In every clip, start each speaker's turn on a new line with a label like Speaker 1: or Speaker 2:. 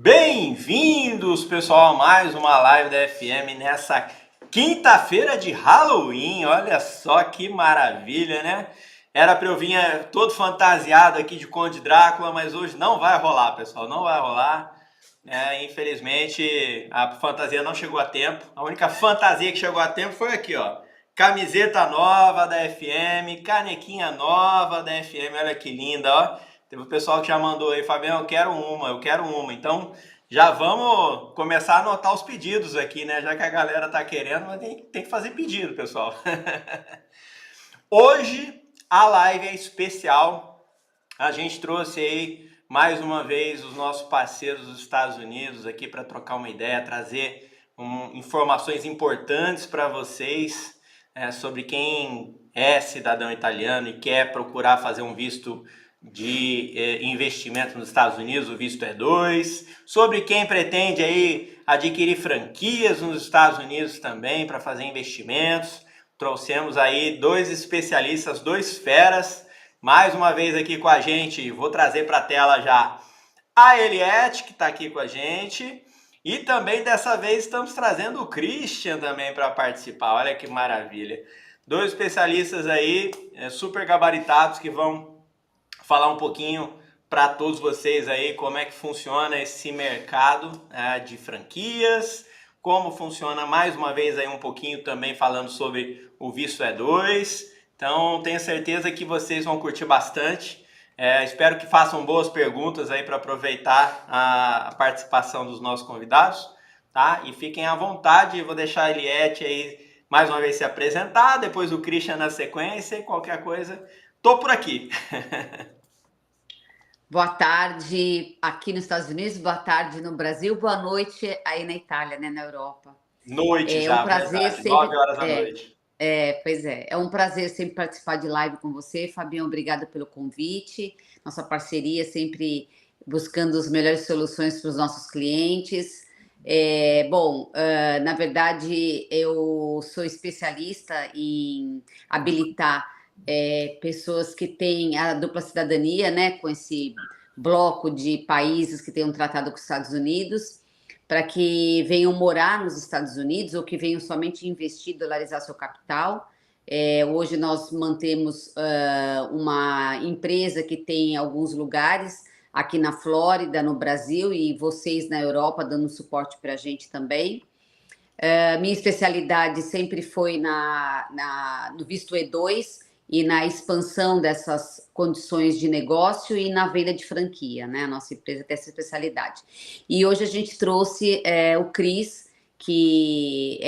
Speaker 1: Bem-vindos, pessoal, a mais uma live da FM nessa quinta-feira de Halloween. Olha só que maravilha, né? Era para eu vir todo fantasiado aqui de Conde Drácula, mas hoje não vai rolar, pessoal, não vai rolar. Infelizmente, a fantasia não chegou a tempo. A única fantasia que chegou a tempo foi aqui, ó. Camiseta nova da FM, canequinha nova da FM, olha que linda, ó. Teve o pessoal que já mandou aí, Fabião, eu quero uma. Então, já vamos começar a anotar os pedidos aqui, né? Já que a galera tá querendo, mas tem que fazer pedido, pessoal. Hoje, a live é especial. A gente trouxe aí, mais uma vez, os nossos parceiros dos Estados Unidos aqui para trocar uma ideia, trazer informações importantes para vocês sobre quem é cidadão italiano e quer procurar fazer um visto de investimento nos Estados Unidos, o visto E2, sobre quem pretende aí adquirir franquias nos Estados Unidos também para fazer investimentos. Trouxemos aí dois especialistas, dois feras, mais uma vez aqui com a gente. Vou trazer para a tela já a Eliette, que está aqui com a gente, e também dessa vez estamos trazendo o Christian também para participar. Olha que maravilha. Dois especialistas aí, super gabaritados, que vão falar um pouquinho para todos vocês aí como é que funciona esse mercado de franquias, como funciona mais uma vez aí um pouquinho também falando sobre o visto E2. Então tenho certeza que vocês vão curtir bastante. Espero que façam boas perguntas aí para aproveitar a participação dos nossos convidados, tá? E fiquem à vontade, eu vou deixar a Eliette aí mais uma vez se apresentar, depois o Christian na sequência e qualquer coisa, tô por aqui.
Speaker 2: Boa tarde aqui nos Estados Unidos, boa tarde no Brasil, boa noite aí na Itália, né, na Europa.
Speaker 1: Noite
Speaker 2: É
Speaker 1: já,
Speaker 2: um prazer
Speaker 1: verdade,
Speaker 2: sempre.
Speaker 1: 9 horas da noite.
Speaker 2: Pois é. É um prazer sempre participar de live com você, Fabião. Obrigada pelo convite. Nossa parceria sempre buscando as melhores soluções para os nossos clientes. Na verdade, eu sou especialista em habilitar pessoas que têm a dupla cidadania, né, com esse bloco de países que têm um tratado com os Estados Unidos, para que venham morar nos Estados Unidos ou que venham somente investir, dolarizar seu capital. Hoje nós mantemos uma empresa que tem alguns lugares aqui na Flórida, no Brasil, e vocês na Europa dando suporte para a gente também. Minha especialidade sempre foi no visto E2 e na expansão dessas condições de negócio e na venda de franquia, né? A nossa empresa tem essa especialidade. E hoje a gente trouxe o Cris, que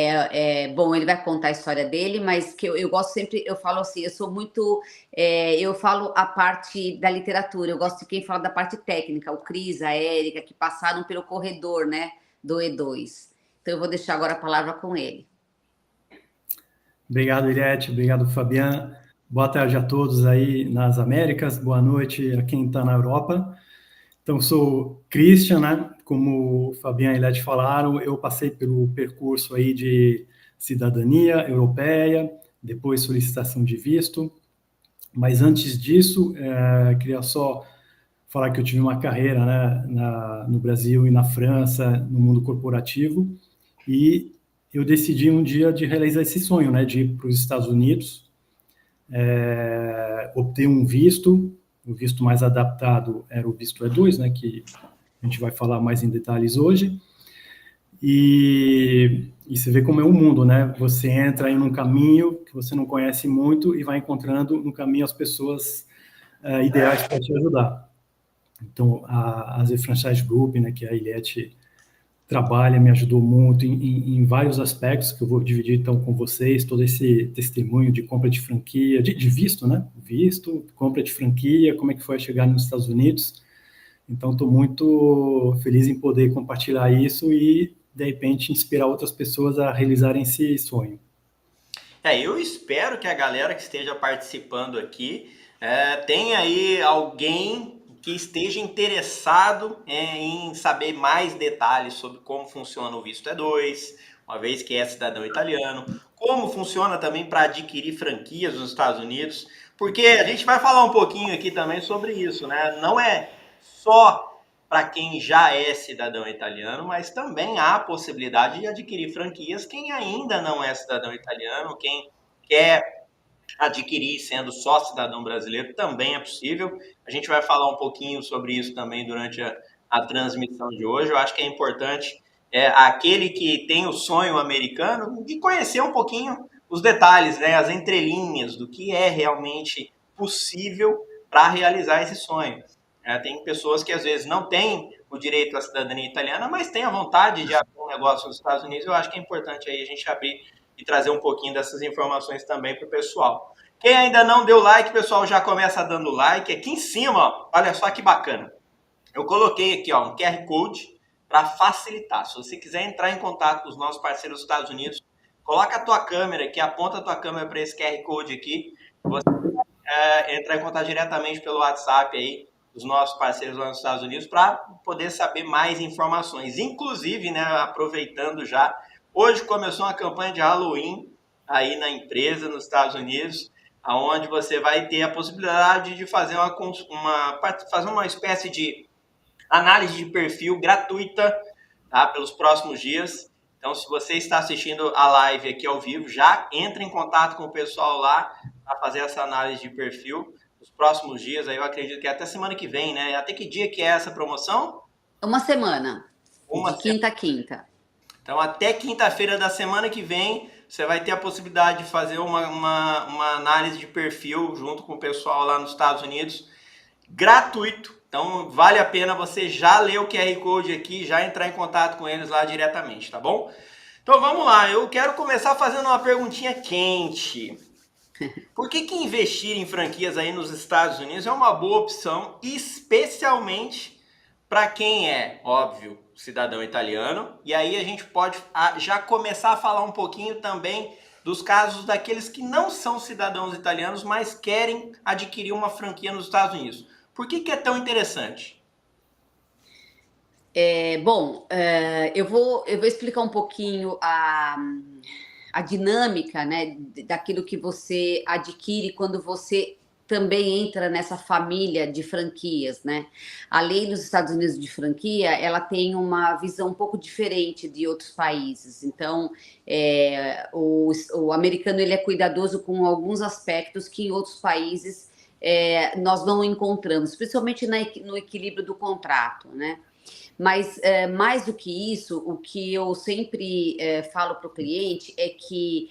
Speaker 2: bom, ele vai contar a história dele, mas que eu gosto sempre, eu falo assim, eu sou muito, eu falo a parte da literatura, eu gosto de quem fala da parte técnica, o Cris, a Érica, que passaram pelo corredor, né, do E2. Então eu vou deixar agora a palavra com ele.
Speaker 3: Obrigado, Eliette. Obrigado, Fabian. Boa tarde a todos aí nas Américas. Boa noite a quem está na Europa. Então, sou Christian, né? Como o Fabian e Eliette falaram, eu passei pelo percurso aí de cidadania europeia, depois solicitação de visto. Mas antes disso, queria só falar que eu tive uma carreira, né, no Brasil e na França, no mundo corporativo, e eu decidi um dia de realizar esse sonho, né, de ir para os Estados Unidos, obter um visto. O visto mais adaptado era o visto E2, né, que a gente vai falar mais em detalhes hoje. E você vê como é o mundo, né? Você entra em um caminho que você não conhece muito e vai encontrando no caminho as pessoas ideais para te ajudar. Então, a The Franchise Group, né, que a Eliette trabalha, me ajudou muito em vários aspectos que eu vou dividir então com vocês, todo esse testemunho de compra de franquia, de visto, né? Visto, compra de franquia, como é que foi chegar nos Estados Unidos. Então, estou muito feliz em poder compartilhar isso e, de repente, inspirar outras pessoas a realizarem esse sonho.
Speaker 1: Eu espero que a galera que esteja participando aqui tenha aí alguém que esteja interessado em saber mais detalhes sobre como funciona o visto E2, uma vez que é cidadão italiano, como funciona também para adquirir franquias nos Estados Unidos, porque a gente vai falar um pouquinho aqui também sobre isso, né? Não é só para quem já é cidadão italiano, mas também há a possibilidade de adquirir franquias quem ainda não é cidadão italiano, quem quer adquirir sendo só cidadão brasileiro, também é possível. A gente vai falar um pouquinho sobre isso também durante a transmissão de hoje. Eu acho que é importante aquele que tem o sonho americano de conhecer um pouquinho os detalhes, né, as entrelinhas do que é realmente possível para realizar esse sonho. Tem pessoas que às vezes não têm o direito à cidadania italiana, mas têm a vontade de abrir um negócio nos Estados Unidos. Eu acho que é importante aí a gente abrir e trazer um pouquinho dessas informações também para o pessoal. Quem ainda não deu like, pessoal, já começa dando like. Aqui em cima, ó, olha só que bacana. Eu coloquei aqui ó, um QR Code para facilitar. Se você quiser entrar em contato com os nossos parceiros dos Estados Unidos, coloca a tua câmera aqui, aponta a tua câmera para esse QR Code aqui. Você entrar em contato diretamente pelo WhatsApp aí dos nossos parceiros lá nos Estados Unidos para poder saber mais informações. Inclusive, né, aproveitando já, hoje começou uma campanha de Halloween aí na empresa nos Estados Unidos, onde você vai ter a possibilidade de fazer uma espécie de análise de perfil gratuita, tá, pelos próximos dias. Então, se você está assistindo a live aqui ao vivo, já entra em contato com o pessoal lá para fazer essa análise de perfil. Nos próximos dias, aí eu acredito que é até semana que vem, né? Até que dia que é essa promoção?
Speaker 2: Uma semana. De quinta a quinta.
Speaker 1: Então, até quinta-feira da semana que vem, você vai ter a possibilidade de fazer uma análise de perfil junto com o pessoal lá nos Estados Unidos, gratuito. Então, vale a pena você já ler o QR Code aqui, já entrar em contato com eles lá diretamente, tá bom? Então, vamos lá. Eu quero começar fazendo uma perguntinha quente. Por que investir em franquias aí nos Estados Unidos é uma boa opção, especialmente para quem é, óbvio, cidadão italiano? E aí a gente pode já começar a falar um pouquinho também dos casos daqueles que não são cidadãos italianos, mas querem adquirir uma franquia nos Estados Unidos. Por que é tão interessante?
Speaker 2: Eu vou explicar um pouquinho a dinâmica, né, daquilo que você adquire quando você também entra nessa família de franquias, né? A lei dos Estados Unidos de franquia, ela tem uma visão um pouco diferente de outros países. Então, o americano ele é cuidadoso com alguns aspectos que em outros países nós não encontramos, principalmente no equilíbrio do contrato, né? Mas, mais do que isso, o que eu sempre falo para o cliente é que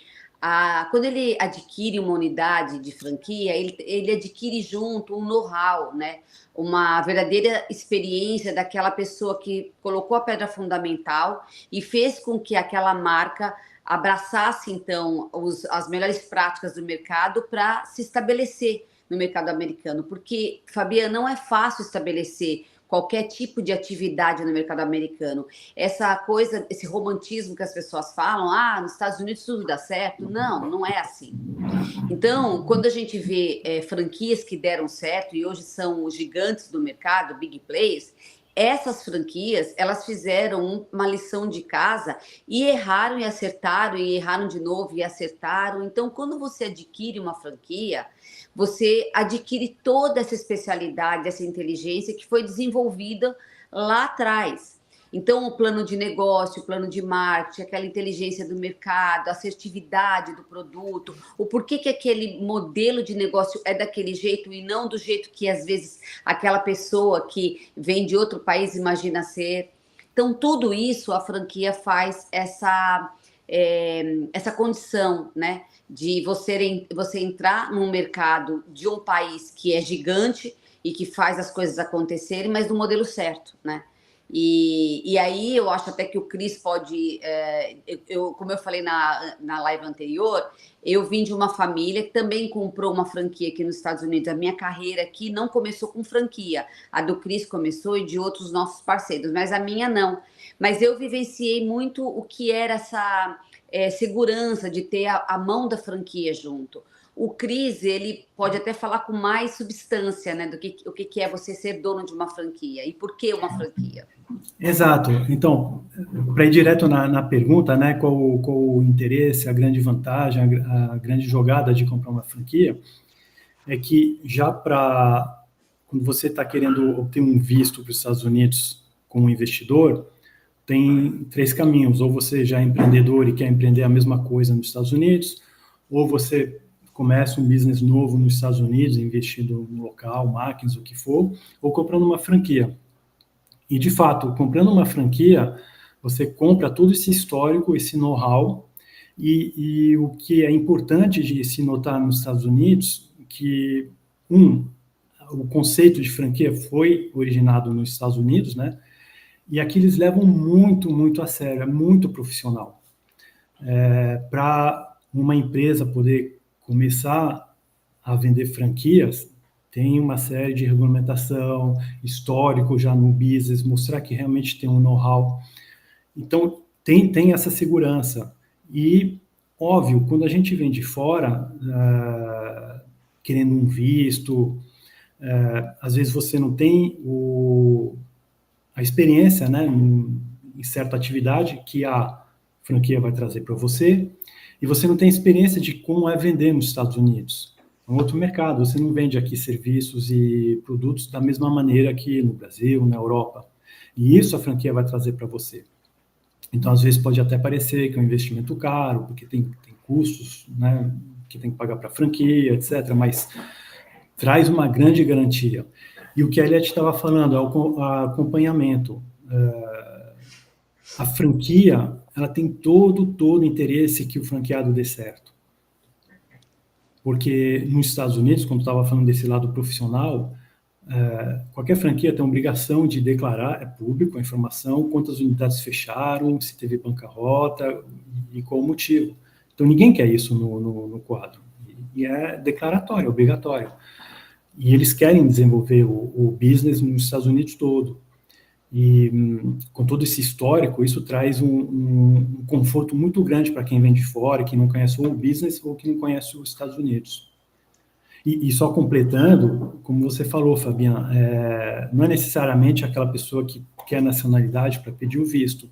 Speaker 2: quando ele adquire uma unidade de franquia, ele adquire junto um know-how, né? Uma verdadeira experiência daquela pessoa que colocou a pedra fundamental e fez com que aquela marca abraçasse, então, as melhores práticas do mercado para se estabelecer no mercado americano. Porque, Fabiana, não é fácil estabelecer qualquer tipo de atividade no mercado americano. Essa coisa, esse romantismo que as pessoas falam, nos Estados Unidos tudo dá certo. Não, não é assim. Então, quando a gente vê franquias que deram certo e hoje são os gigantes do mercado, big players, essas franquias, elas fizeram uma lição de casa e erraram e acertaram, e erraram de novo e acertaram. Então, quando você adquire uma franquia, você adquire toda essa especialidade, essa inteligência que foi desenvolvida lá atrás. Então, o plano de negócio, o plano de marketing, aquela inteligência do mercado, a assertividade do produto, o porquê que aquele modelo de negócio é daquele jeito e não do jeito que, às vezes, aquela pessoa que vem de outro país imagina ser. Então, tudo isso a franquia faz essa condição, né, de você entrar num mercado de um país que é gigante e que faz as coisas acontecerem, mas do modelo certo, né? E aí eu acho até que o Cris pode... como eu falei na live anterior, eu vim de uma família que também comprou uma franquia aqui nos Estados Unidos. A minha carreira aqui não começou com franquia. A do Cris começou e de outros nossos parceiros, mas a minha não. Mas eu vivenciei muito o que era essa segurança de ter a mão da franquia junto. O Cris, ele pode até falar com mais substância, né, do que o que é você ser dono de uma franquia e por que uma franquia.
Speaker 3: Exato. Então, para ir direto na pergunta, né, qual o interesse, a grande vantagem, a grande jogada de comprar uma franquia, é que já quando você está querendo obter um visto para os Estados Unidos como investidor, tem 3 caminhos. Ou você já é empreendedor e quer empreender a mesma coisa nos Estados Unidos, ou você começa um business novo nos Estados Unidos, investindo no local, máquinas, o que for, ou comprando uma franquia. E, de fato, comprando uma franquia, você compra todo esse histórico, esse know-how, e o que é importante de se notar nos Estados Unidos, que, o conceito de franquia foi originado nos Estados Unidos, né? E aqui eles levam muito, muito a sério, é muito profissional. Para uma empresa poder começar a vender franquias, tem uma série de regulamentação, histórico já no business, mostrar que realmente tem um know-how. Então, tem essa segurança. E, óbvio, quando a gente vem de fora, querendo um visto, às vezes você não tem a experiência, né, em certa atividade que a franquia vai trazer para você, e você não tem experiência de como é vender nos Estados Unidos. É um outro mercado, você não vende aqui serviços e produtos da mesma maneira que no Brasil, na Europa. E isso a franquia vai trazer para você. Então, às vezes, pode até parecer que é um investimento caro, porque tem custos, né, que tem que pagar para a franquia, etc., mas traz uma grande garantia. E o que a Eliette estava falando é o acompanhamento. A franquia, ela tem todo interesse que o franqueado dê certo. Porque nos Estados Unidos, como estava falando desse lado profissional, qualquer franquia tem a obrigação de declarar, é público a informação, quantas unidades fecharam, se teve bancarrota e qual o motivo. Então, ninguém quer isso no quadro. E é declaratório, é obrigatório. E eles querem desenvolver o business nos Estados Unidos todo. E com todo esse histórico, isso traz um conforto muito grande para quem vem de fora, que não conhece ou o business ou que não conhece os Estados Unidos. E só completando, como você falou, Fabiana, não é necessariamente aquela pessoa que quer nacionalidade para pedir o visto.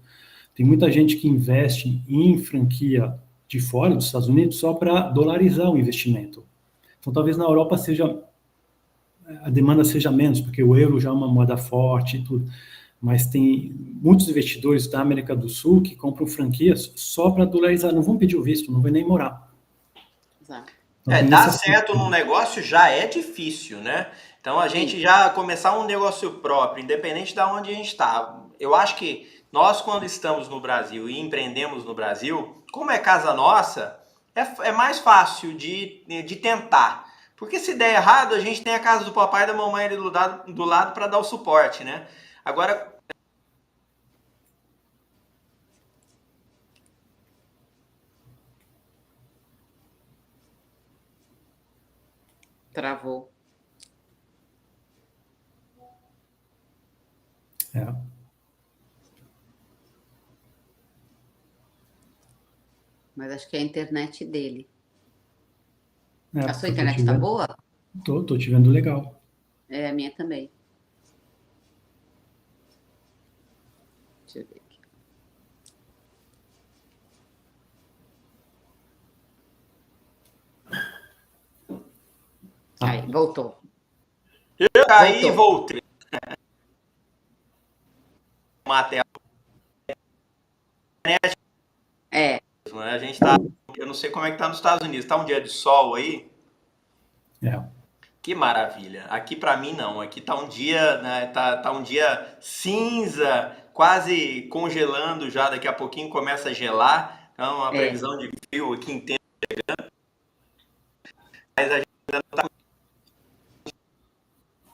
Speaker 3: Tem muita gente que investe em franquia de fora dos Estados Unidos só para dolarizar o investimento. Então, talvez na Europa a demanda seja menos, porque o euro já é uma moeda forte e tudo. Mas tem muitos investidores da América do Sul que compram franquias só para dolarizar, não vão pedir o visto, não vão nem morar.
Speaker 2: Exato.
Speaker 3: Então,
Speaker 1: Dar certo num negócio já é difícil, né? Então, a gente já começar um negócio próprio, independente de onde a gente está. Eu acho que nós, quando estamos no Brasil e empreendemos no Brasil, como é casa nossa, é mais fácil de tentar. Porque se der errado, a gente tem a casa do papai e da mamãe ali do lado para dar o suporte, né? Agora,
Speaker 2: Travou. Mas acho que é a internet dele. A sua internet está boa?
Speaker 3: Tô te vendo legal.
Speaker 2: É, a minha também. Deixa eu ver aqui. Aí, voltou.
Speaker 1: Eu caí e voltei. Uma tela. A gente tá. Eu não sei como é que tá nos Estados Unidos. Tá um dia de sol aí? Que maravilha. Aqui para mim não. Aqui tá um dia, né? Tá um dia cinza, quase congelando já. Daqui a pouquinho começa a gelar. Então, uma previsão de frio aqui intensa chegando. Mas a gente ainda tá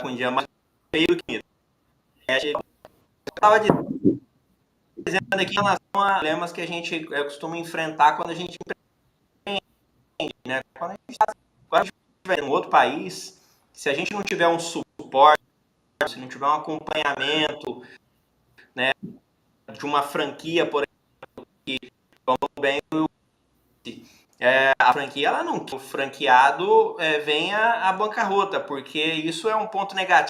Speaker 1: com um dia mais feio do que isso. Eu estava dizendo aqui em relação a problemas que a gente costuma enfrentar quando a gente empreende, né? Quando a gente estiver em outro país, se a gente não tiver um suporte, se não tiver um acompanhamento, né, de uma franquia, por exemplo, que, como bem a franquia, ela não, o franqueado venha à bancarrota, porque isso é um ponto negativo.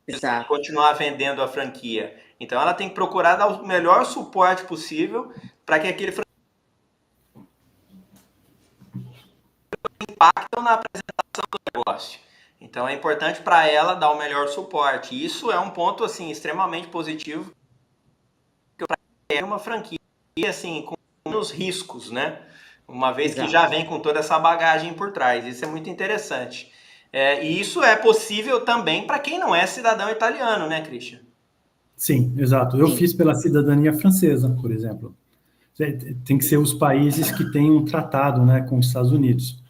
Speaker 2: Exato.
Speaker 1: Continuar vendendo a franquia. Então, ela tem que procurar dar o melhor suporte possível para que aquele impacto na apresentação do negócio. Então é importante para ela dar o melhor suporte. Isso é um ponto assim extremamente positivo, é uma franquia assim com menos riscos, né? Uma vez que
Speaker 2: Exato.
Speaker 1: já vem com toda essa bagagem por trás. Isso é muito interessante. E isso é possível também para quem não é cidadão italiano, né, Christian?
Speaker 3: Sim, exato. Eu
Speaker 2: Sim.
Speaker 3: fiz pela cidadania francesa, por exemplo. Tem que ser os países que têm um tratado, né, com os Estados Unidos.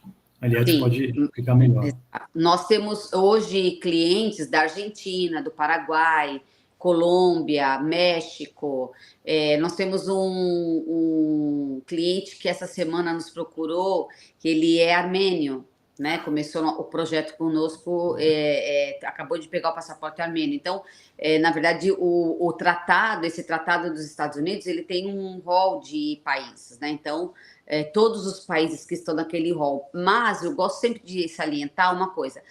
Speaker 3: Aliás,
Speaker 2: Sim.
Speaker 3: pode explicar melhor.
Speaker 2: Nós temos hoje clientes da Argentina, do Paraguai, Colômbia, México. Nós temos um cliente que essa semana nos procurou, que ele é armênio, né? Começou o projeto conosco, acabou de pegar o passaporte armênio. Então, na verdade, esse tratado dos Estados Unidos, ele tem um rol de países, né? Então, todos os países que estão naquele rol. Mas eu gosto sempre de salientar uma coisa.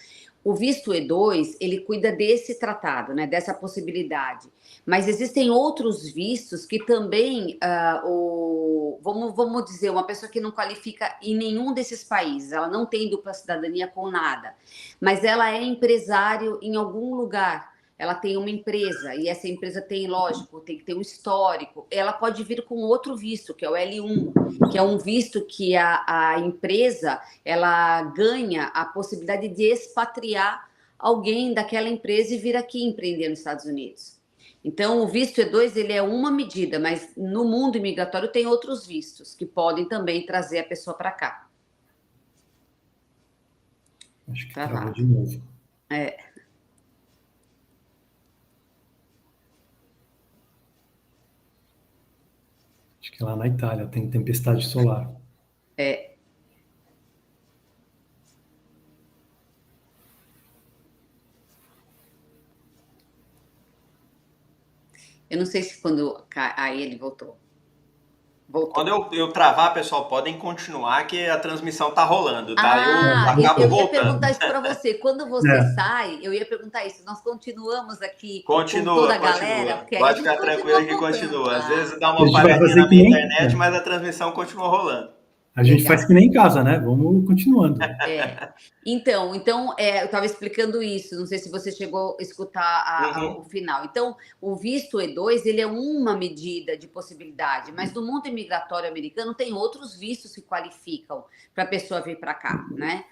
Speaker 2: O visto E2, ele cuida desse tratado, né, dessa possibilidade. Mas existem outros vistos que também, vamos dizer, uma pessoa que não qualifica em nenhum desses países, ela não tem dupla cidadania com nada, mas ela é empresário em algum lugar, ela tem uma empresa, e essa empresa tem, lógico, tem que ter um histórico, ela pode vir com outro visto, que é o L1, que é um visto que a empresa, ela ganha a possibilidade de expatriar alguém daquela empresa e vir aqui empreender nos Estados Unidos. Então, o visto E2, ele é uma medida, mas no mundo imigratório tem outros vistos que podem também trazer a pessoa para cá.
Speaker 3: Acho que travou de novo. Acho que lá na Itália tem tempestade solar.
Speaker 2: Eu não sei se quando... Aí ele voltou.
Speaker 1: Quando eu travar, pessoal, podem continuar que a transmissão tá rolando, tá? Eu acabo
Speaker 2: eu ia
Speaker 1: voltando.
Speaker 2: perguntar isso para você. Quando você sai, eu ia perguntar isso. Nós continuamos aqui com toda a galera? Porque aí
Speaker 1: Pode
Speaker 2: a gente
Speaker 1: ficar tranquilo que
Speaker 2: voltando.
Speaker 1: continua. Às vezes dá uma falhadinha
Speaker 3: fazer
Speaker 1: na
Speaker 3: que
Speaker 1: minha
Speaker 3: nem-
Speaker 1: internet, mas a transmissão continua rolando.
Speaker 3: A gente
Speaker 2: Legal.
Speaker 3: faz que nem em casa, né? Vamos continuando.
Speaker 2: Então, eu estava explicando isso, não sei se você chegou a escutar o final. Então, o visto E2, ele é uma medida de possibilidade, mas no mundo imigratório americano tem outros vistos que qualificam para a pessoa vir para cá, né?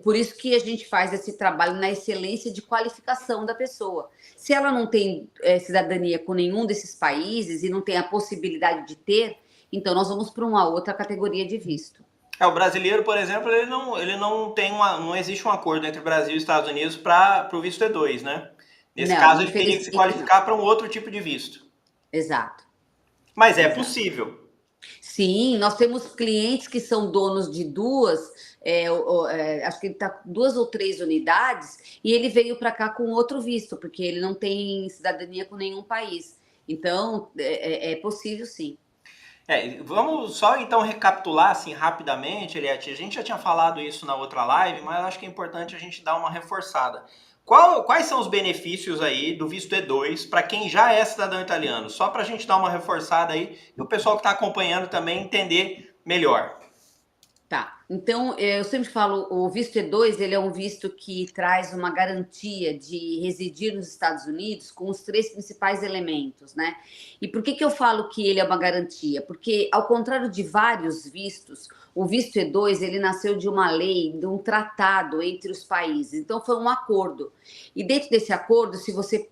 Speaker 2: Por isso que a gente faz esse trabalho na excelência de qualificação da pessoa. Se ela não tem cidadania com nenhum desses países e não tem a possibilidade de ter, então nós vamos para uma outra categoria de visto.
Speaker 1: O brasileiro, por exemplo, ele não tem não existe um acordo entre Brasil e Estados Unidos para o visto E2, né? Nesse caso, ele teria que se qualificar para um outro tipo de visto.
Speaker 2: Exato.
Speaker 1: Mas é possível.
Speaker 2: Sim, nós temos clientes que são donos de acho que ele está com 2 ou 3 unidades, e ele veio para cá com outro visto, porque ele não tem cidadania com nenhum país. Então, é possível sim.
Speaker 1: Vamos só então recapitular assim rapidamente, Eliette. A gente já tinha falado isso na outra live, mas acho que é importante a gente dar uma reforçada. Quais são os benefícios aí do visto E2 para quem já é cidadão italiano? Só para a gente dar uma reforçada aí e o pessoal que está acompanhando também entender melhor.
Speaker 2: Tá, então eu sempre falo, o visto E2, ele é um visto que traz uma garantia de residir nos Estados Unidos com os 3 principais elementos, né? E por que eu falo que ele é uma garantia? Porque, ao contrário de vários vistos, o visto E2, ele nasceu de uma lei, de um tratado entre os países, então foi um acordo. E dentro desse acordo, se você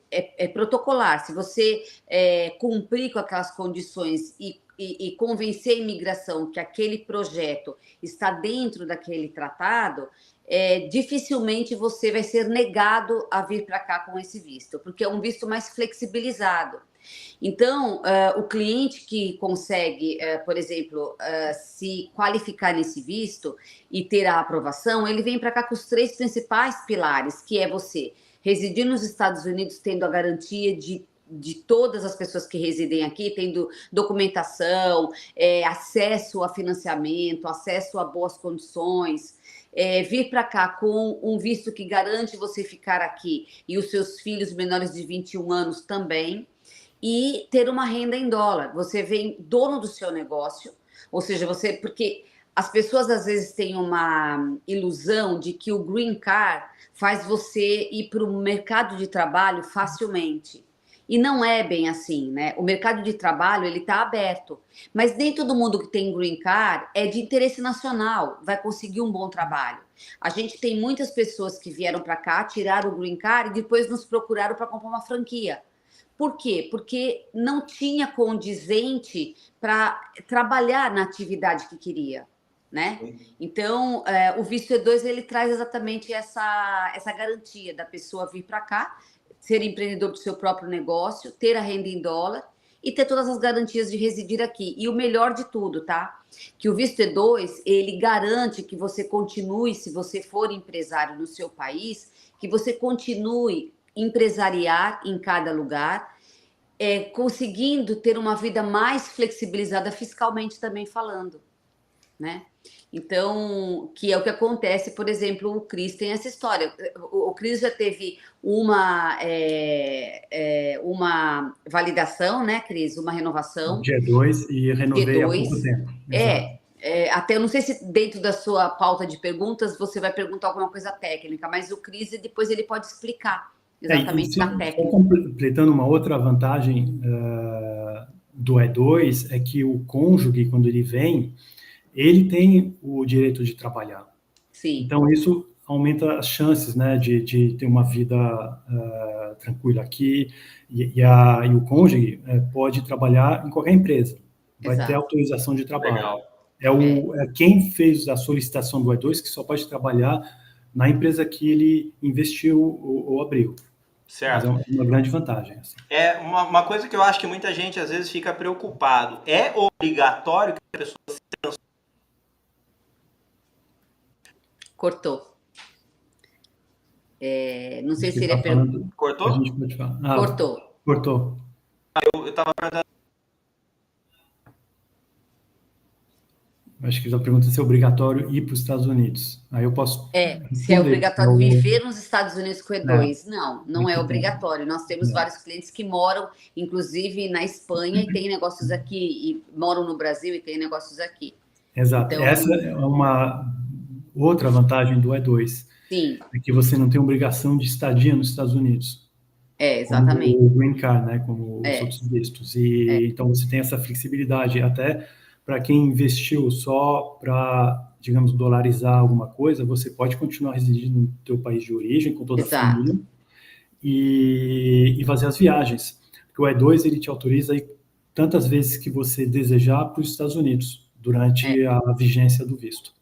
Speaker 2: protocolar, se você cumprir com aquelas condições e convencer a imigração que aquele projeto está dentro daquele tratado, dificilmente você vai ser negado a vir para cá com esse visto, porque é um visto mais flexibilizado. Então, o cliente que consegue, por exemplo, se qualificar nesse visto e ter a aprovação, ele vem para cá com os 3 principais pilares, que é você residir nos Estados Unidos tendo a garantia de todas as pessoas que residem aqui, tendo documentação, acesso a financiamento, acesso a boas condições, vir para cá com um visto que garante você ficar aqui e os seus filhos menores de 21 anos também, e ter uma renda em dólar. Você vem dono do seu negócio, ou seja, porque as pessoas às vezes têm uma ilusão de que o Green Card faz você ir para o mercado de trabalho facilmente. E não é bem assim, né? O mercado de trabalho, ele está aberto. Mas nem todo mundo que tem Green Card é de interesse nacional, vai conseguir um bom trabalho. A gente tem muitas pessoas que vieram para cá, tiraram o Green Card e depois nos procuraram para comprar uma franquia. Por quê? Porque não tinha condizente para trabalhar na atividade que queria, né? Então, o visto E2, ele traz exatamente essa garantia da pessoa vir para cá, ser empreendedor do seu próprio negócio, ter a renda em dólar e ter todas as garantias de residir aqui. E o melhor de tudo, tá? Que o visto E2, ele garante que você continue, se você for empresário no seu país, que você continue empresariar em cada lugar, conseguindo ter uma vida mais flexibilizada fiscalmente também falando, né? Então, que é o que acontece, por exemplo, o Cris tem essa história. O Cris já teve uma validação, né, Cris? Uma renovação.
Speaker 3: G2 e renovei há pouco tempo.
Speaker 2: Até eu não sei se dentro da sua pauta de perguntas você vai perguntar alguma coisa técnica, mas o Cris depois ele pode explicar exatamente na técnica.
Speaker 3: Completando uma outra vantagem do E2 é que o cônjuge, quando ele vem, ele tem o direito de trabalhar.
Speaker 2: Sim.
Speaker 3: Então, isso aumenta as chances, né, de ter uma vida tranquila aqui. E o cônjuge pode trabalhar em qualquer empresa. Vai ter autorização de trabalho.
Speaker 1: Legal.
Speaker 3: Quem fez a solicitação do E2 que só pode trabalhar na empresa que ele investiu ou abriu.
Speaker 1: Certo.
Speaker 3: Mas é uma grande vantagem. Assim.
Speaker 1: Uma coisa que eu acho que muita gente às vezes fica preocupado. É obrigatório que a pessoa se transforme?
Speaker 2: Cortou. Não sei se ele
Speaker 3: falando...
Speaker 1: Cortou?
Speaker 3: A gente pode falar.
Speaker 2: Cortou.
Speaker 3: Cortou.
Speaker 1: Eu estava perguntando.
Speaker 3: Acho que a pergunta é se é obrigatório ir para os Estados Unidos. Aí eu posso...
Speaker 2: se é obrigatório viver nos Estados Unidos com E2. Não é obrigatório. Nós temos vários clientes que moram, inclusive, na Espanha e têm negócios aqui, e moram no Brasil e têm negócios aqui.
Speaker 3: Exato. Então, essa é uma outra vantagem do E2.
Speaker 2: Sim.
Speaker 3: É que você não tem obrigação de estadia nos Estados Unidos.
Speaker 2: Exatamente.
Speaker 3: Como o Green Card, né? Como os outros vistos. Então, você tem essa flexibilidade. Até para quem investiu só para, digamos, dolarizar alguma coisa, você pode continuar residindo no teu país de origem, com toda a família, e fazer as viagens. Porque o E2, ele te autoriza ir tantas vezes que você desejar para os Estados Unidos, durante a vigência do visto.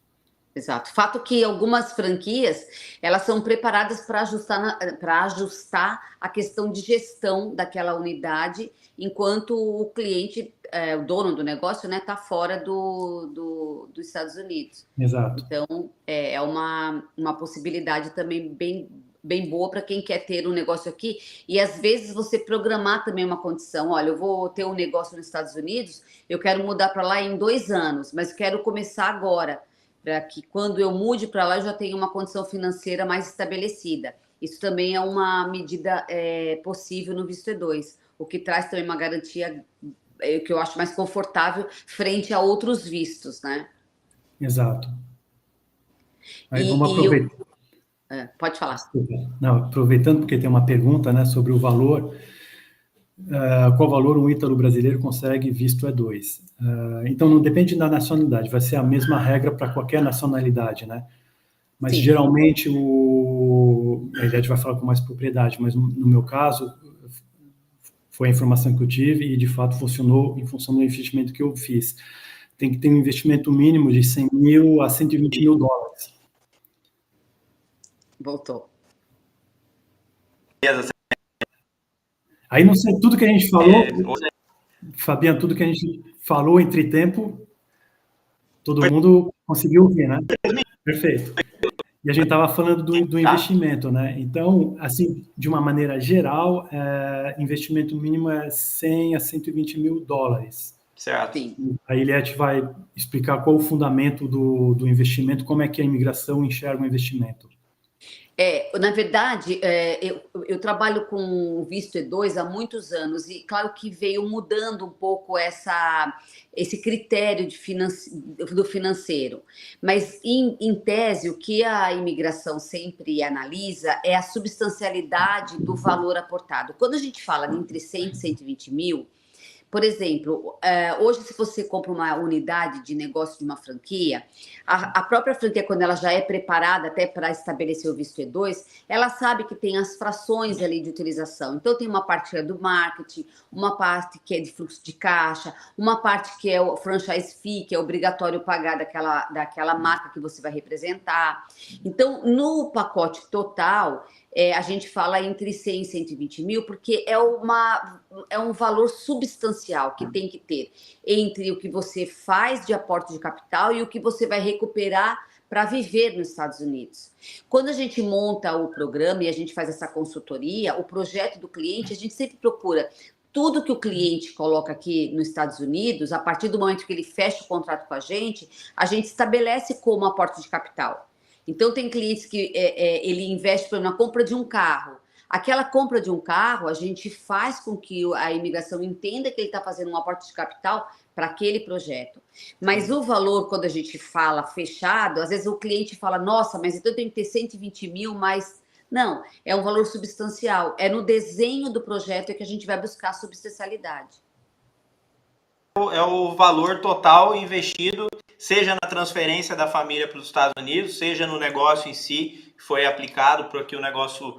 Speaker 2: Exato. Fato que algumas franquias, elas são preparadas para ajustar a questão de gestão daquela unidade, enquanto o cliente, o dono do negócio, né, está fora dos Estados Unidos.
Speaker 3: Exato.
Speaker 2: Então, é uma possibilidade também bem boa para quem quer ter um negócio aqui. E, às vezes, você programar também uma condição. Olha, eu vou ter um negócio nos Estados Unidos, eu quero mudar para lá em 2 anos, mas quero começar agora, para que quando eu mude para lá eu já tenha uma condição financeira mais estabelecida. Isso também é uma medida possível no visto E2, o que traz também uma garantia que eu acho mais confortável frente a outros vistos, né?
Speaker 3: Exato. Aí vamos aproveitar.
Speaker 2: Pode falar.
Speaker 3: Não, aproveitando porque tem uma pergunta, né, sobre o valor. Qual valor um ítalo brasileiro consegue visto E2? Então, não depende da nacionalidade, vai ser a mesma regra para qualquer nacionalidade, né? Mas, sim, geralmente, a Eliette vai falar com mais propriedade, mas no meu caso, foi a informação que eu tive e, de fato, funcionou em função do investimento que eu fiz. Tem que ter um investimento mínimo de 100 mil a 120 mil dólares.
Speaker 2: Voltou.
Speaker 3: Aí, não sei, tudo que a gente falou, Fabiano, tudo que a gente falou entre tempo, todo mundo conseguiu ouvir, né? Perfeito. E a gente estava falando do investimento, né? Então, assim, de uma maneira geral, investimento mínimo é 100 a 120 mil dólares.
Speaker 1: Certo.
Speaker 3: A Eliette vai explicar qual o fundamento do investimento, como é que a imigração enxerga o investimento.
Speaker 2: Na verdade, eu trabalho com visto E2 há muitos anos e claro que veio mudando um pouco esse critério do financeiro. Mas, em tese, o que a imigração sempre analisa é a substancialidade do valor aportado. Quando a gente fala de entre 100 e 120 mil, por exemplo, hoje, se você compra uma unidade de negócio de uma franquia, a própria franquia, quando ela já é preparada até para estabelecer o visto E2, ela sabe que tem as frações ali de utilização. Então, tem uma parte que é do marketing, uma parte que é de fluxo de caixa, uma parte que é o franchise fee, que é obrigatório pagar daquela marca que você vai representar. Então, no pacote total, a gente fala entre 100 e 120 mil, porque é um valor substancial que tem que ter entre o que você faz de aporte de capital e o que você vai recuperar para viver nos Estados Unidos. Quando a gente monta o programa e a gente faz essa consultoria, o projeto do cliente, a gente sempre procura tudo que o cliente coloca aqui nos Estados Unidos, a partir do momento que ele fecha o contrato com a gente estabelece como aporte de capital. Então, tem clientes que ele investe, por exemplo, na compra de um carro. Aquela compra de um carro, a gente faz com que a imigração entenda que ele está fazendo um aporte de capital para aquele projeto. Mas o valor, quando a gente fala fechado, às vezes o cliente fala, nossa, mas então tem que ter 120 mil, mas... Não, é um valor substancial. É no desenho do projeto que a gente vai buscar a substancialidade.
Speaker 1: É o valor total investido, seja na transferência da família para os Estados Unidos, seja no negócio em si, que foi aplicado para que o negócio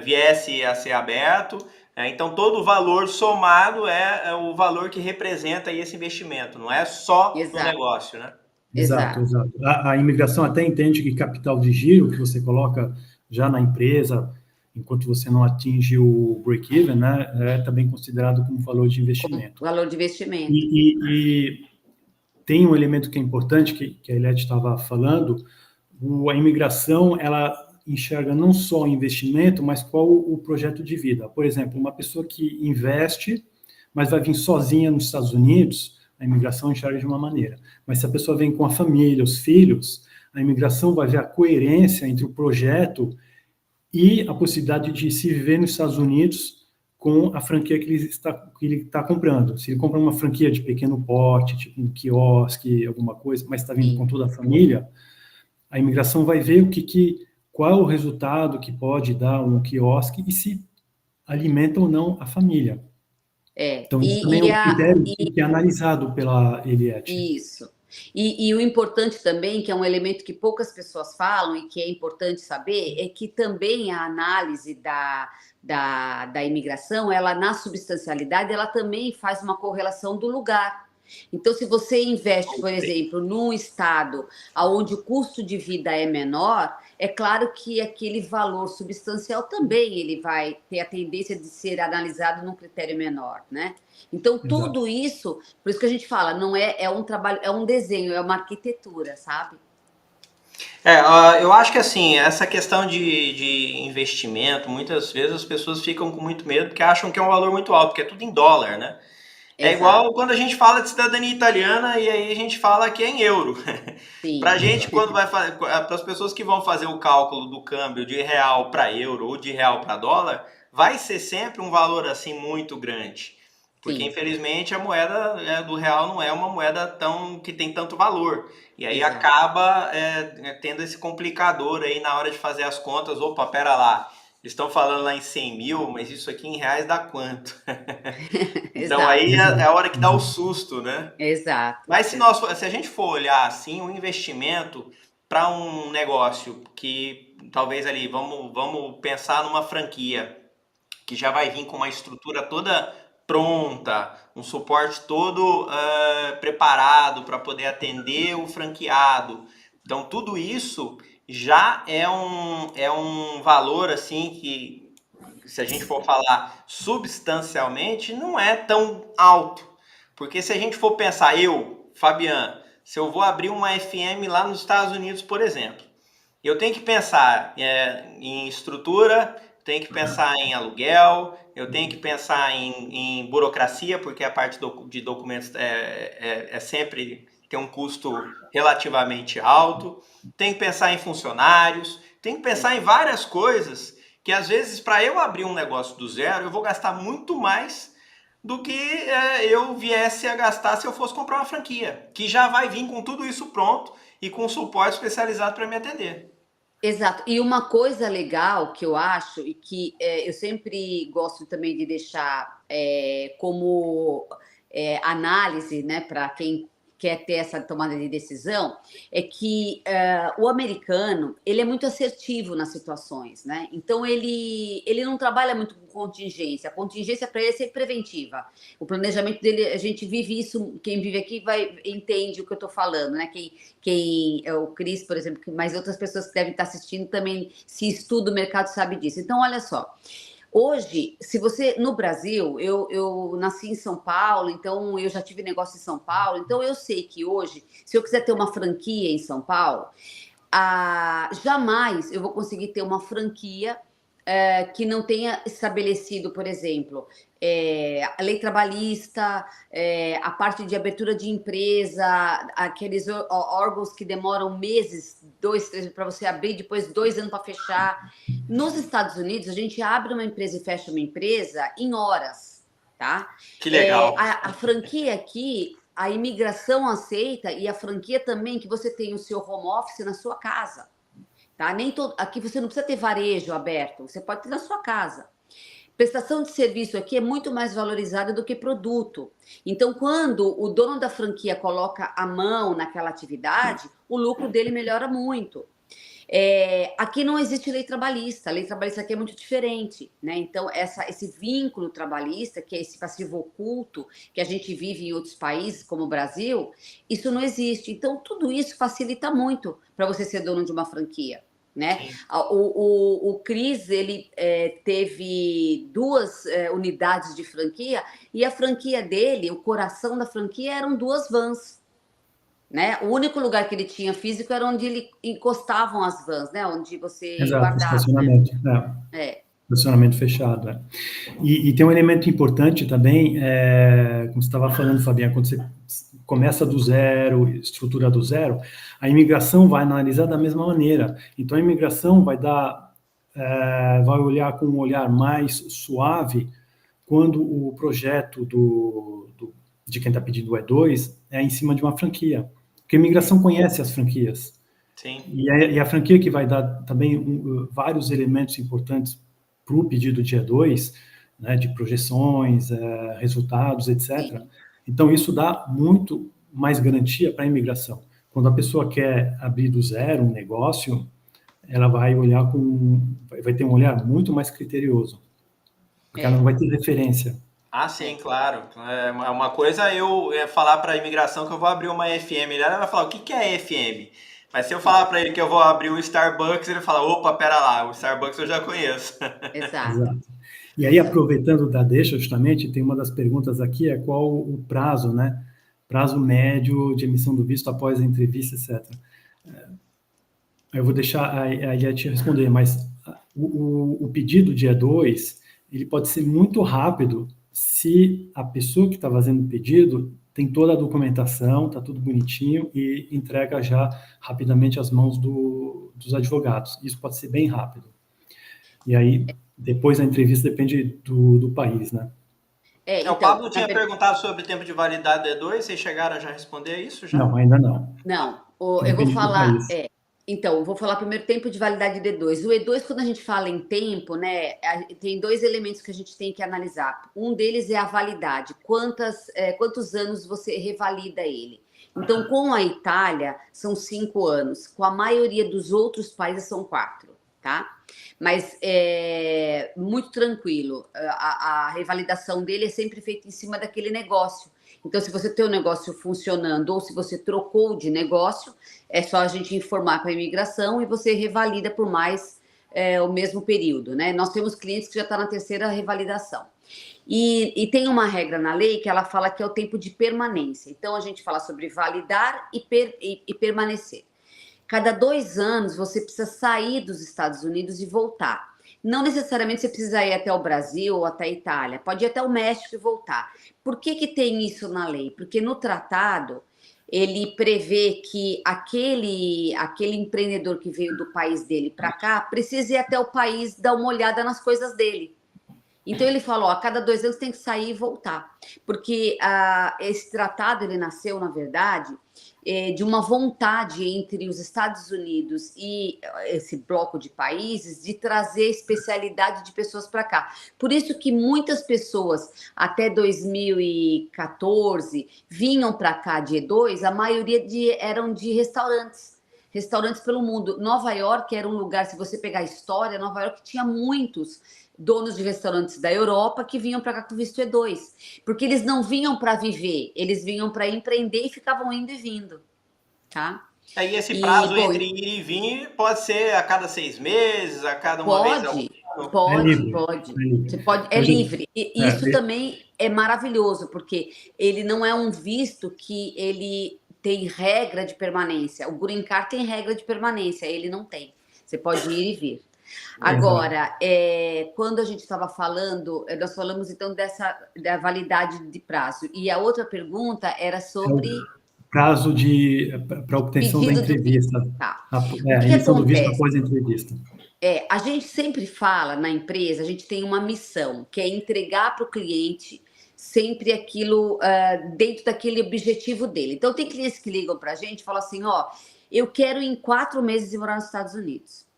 Speaker 1: viesse a ser aberto. Então, todo o valor somado é o valor que representa esse investimento, não é só no negócio, né?
Speaker 3: Exato. A imigração até entende que capital de giro, que você coloca já na empresa, enquanto você não atinge o break-even, né, é também considerado como valor de investimento.
Speaker 2: Como valor de investimento.
Speaker 3: E tem um elemento que é importante, que a Eliette estava falando, a imigração, ela enxerga não só o investimento, mas qual o projeto de vida. Por exemplo, uma pessoa que investe, mas vai vir sozinha nos Estados Unidos, a imigração enxerga de uma maneira. Mas se a pessoa vem com a família, os filhos, a imigração vai ver a coerência entre o projeto e a possibilidade de se viver nos Estados Unidos com a franquia que ele está comprando. Se ele compra uma franquia de pequeno porte, tipo um quiosque, alguma coisa, mas está vindo com toda a família, a imigração vai ver qual é o resultado que pode dar um quiosque e se alimenta ou não a família. Então, isso também é um critério que é analisado pela Eliette.
Speaker 2: Isso. E o importante também, que é um elemento que poucas pessoas falam e que é importante saber, é que também a análise da imigração, ela na substancialidade, ela também faz uma correlação do lugar. Então, se você investe, por exemplo, num estado onde o custo de vida é menor, é claro que aquele valor substancial também ele vai ter a tendência de ser analisado num critério menor, né? Então, tudo isso, por isso que a gente fala, não é um trabalho, é um desenho, é uma arquitetura, sabe?
Speaker 1: Eu acho que assim, essa questão de investimento, muitas vezes as pessoas ficam com muito medo porque acham que é um valor muito alto, porque é tudo em dólar, né? É igual quando a gente fala de cidadania italiana e aí a gente fala que é em euro. Para a gente, quando vai fazer, para as pessoas que vão fazer o cálculo do câmbio de real para euro ou de real para dólar, vai ser sempre um valor assim muito grande. Porque, infelizmente, a moeda do real não é uma moeda que tem tanto valor. E aí acaba tendo esse complicador aí na hora de fazer as contas. Opa, pera lá. Eles estão falando lá em 100 mil, mas isso aqui em reais dá quanto? Então aí é a hora que dá o susto, né?
Speaker 2: Exato.
Speaker 1: Mas se a gente for olhar assim, um investimento para um negócio que talvez ali, vamos pensar numa franquia que já vai vir com uma estrutura toda pronta, um suporte todo preparado para poder atender o franqueado. Então tudo isso já é um valor assim que, se a gente for falar substancialmente, não é tão alto. Porque se a gente for pensar, Fabiano, se eu vou abrir uma FM lá nos Estados Unidos, por exemplo, eu tenho que pensar em estrutura, tenho que pensar em aluguel, eu tenho que pensar em burocracia, porque a parte de documentos é sempre tem um custo relativamente alto, tem que pensar em funcionários, tem que pensar em várias coisas que às vezes para eu abrir um negócio do zero eu vou gastar muito mais do que eu viesse a gastar se eu fosse comprar uma franquia, que já vai vir com tudo isso pronto e com suporte especializado para me atender.
Speaker 2: Exato. E uma coisa legal que eu acho, e que eu sempre gosto também de deixar como análise, né, para quem quer ter essa tomada de decisão, é que o americano, ele é muito assertivo nas situações, né? Então, ele não trabalha muito com contingência. A contingência para ele é sempre preventiva. O planejamento dele, a gente vive isso, quem vive aqui entende o que eu estou falando, né? O Cris, por exemplo, mas outras pessoas que devem estar assistindo também, se estuda o mercado, sabe disso. Então, olha só. Hoje, se você, no Brasil, eu nasci em São Paulo, então eu já tive negócio em São Paulo, então eu sei que hoje, se eu quiser ter uma franquia em São Paulo, jamais eu vou conseguir ter uma franquia que não tenha estabelecido, por exemplo, a lei trabalhista, a parte de abertura de empresa, aqueles órgãos que demoram meses, 2, 3 para você abrir, depois 2 anos para fechar. Nos Estados Unidos, a gente abre uma empresa e fecha uma empresa em horas, tá?
Speaker 1: Que legal.
Speaker 2: A franquia aqui, a imigração aceita e a franquia também que você tem o seu home office na sua casa. Tá? Aqui você não precisa ter varejo aberto, você pode ter na sua casa. Prestação de serviço aqui é muito mais valorizada do que produto. Então, quando o dono da franquia coloca a mão naquela atividade, o lucro dele melhora muito. Aqui não existe lei trabalhista. A lei trabalhista aqui é muito diferente, né? Então, esse vínculo trabalhista, que é esse passivo oculto que a gente vive em outros países, como o Brasil, isso não existe. Então, tudo isso facilita muito para você ser dono de uma franquia. Né? O Cris, ele teve 2 unidades de franquia e a franquia dele, o coração da franquia eram 2 vans, né? O único lugar que ele tinha físico era onde ele encostavam as vans, né? Onde você guardava.
Speaker 3: Estacionamento,
Speaker 2: né?
Speaker 3: Estacionamento fechado. E tem um elemento importante também, como você estava falando, Fabiana, quando você começa do zero, estrutura do zero, a imigração vai analisar da mesma maneira. Então, a imigração vai olhar com um olhar mais suave quando o projeto de quem está pedindo o E2 é em cima de uma franquia. Porque a imigração conhece as franquias.
Speaker 1: Sim.
Speaker 3: E a franquia que vai dar também vários elementos importantes para o pedido de E2, né, de projeções, resultados, etc.
Speaker 2: Sim.
Speaker 3: Então, isso dá muito mais garantia para a imigração. Quando a pessoa quer abrir do zero um negócio, ela vai ter um olhar muito mais criterioso, porque ela não vai ter referência.
Speaker 1: Sim, claro. Uma coisa eu falar para a imigração que eu vou abrir uma FM, ele vai falar, o que é FM? Mas se eu falar para ele que eu vou abrir um Starbucks, ele fala, opa, pera lá, o Starbucks eu já conheço.
Speaker 2: Exato.
Speaker 3: E aí, aproveitando da deixa, justamente, tem uma das perguntas aqui, qual o prazo, né? Prazo médio de emissão do visto após a entrevista, etc. Eu vou deixar a Yeti responder, mas o pedido de E2, ele pode ser muito rápido se a pessoa que está fazendo o pedido tem toda a documentação, está tudo bonitinho e entrega já rapidamente às mãos dos advogados. Isso pode ser bem rápido. E aí, depois da entrevista, depende do país, né?
Speaker 1: Então, o Pablo tinha perguntado sobre o tempo de validade do E2, vocês chegaram a já responder isso? Já?
Speaker 3: Não, ainda não.
Speaker 2: Não, eu vou falar... Então, eu vou falar primeiro tempo de validade do E2. O E2, quando a gente fala em tempo, né, tem 2 elementos que a gente tem que analisar. Um deles é a validade. Quantos anos você revalida ele? Então, com a Itália, são 5 anos. Com a maioria dos outros países, são 4, tá? Mas é muito tranquilo. A revalidação dele é sempre feita em cima daquele negócio. Então, se você tem um negócio funcionando ou se você trocou de negócio, é só a gente informar para a imigração e você revalida por mais o mesmo período, né? Nós temos clientes que já estão na 3ª revalidação. E tem uma regra na lei que ela fala que é o tempo de permanência. Então, a gente fala sobre validar e permanecer. Cada 2 anos, você precisa sair dos Estados Unidos e voltar. Não necessariamente você precisa ir até o Brasil ou até a Itália. Pode ir até o México e voltar. Por que tem isso na lei? Porque no tratado, ele prevê que aquele empreendedor que veio do país dele para cá precisa ir até o país dar uma olhada nas coisas dele. Então ele falou, a cada 2 anos tem que sair e voltar, porque esse tratado ele nasceu, na verdade, de uma vontade entre os Estados Unidos e esse bloco de países de trazer especialidade de pessoas para cá. Por isso que muitas pessoas até 2014 vinham para cá de E2, a maioria eram de restaurantes pelo mundo. Nova York era um lugar, se você pegar a história, Nova York tinha muitos donos de restaurantes da Europa que vinham para cá com visto E2, porque eles não vinham para viver, eles vinham para empreender e ficavam indo e vindo, tá?
Speaker 1: Aí esse prazo entre ir e vir pode ser a cada 6 meses, a cada uma vez ao ano?
Speaker 2: Pode. Você pode, é livre. E isso também é maravilhoso, porque ele não é um visto que ele tem regra de permanência. O Green Card tem regra de permanência, ele não tem. Você pode ir e vir. Agora, quando a gente estava falando, nós falamos então da validade de prazo. E a outra pergunta era sobre...
Speaker 3: prazo para obtenção da entrevista. A emissão do visto após a entrevista.
Speaker 2: A gente sempre fala na empresa, a gente tem uma missão, que é entregar para o cliente sempre aquilo dentro daquele objetivo dele. Então, tem clientes que ligam para a gente e falam assim, eu quero em 4 meses ir morar nos Estados Unidos.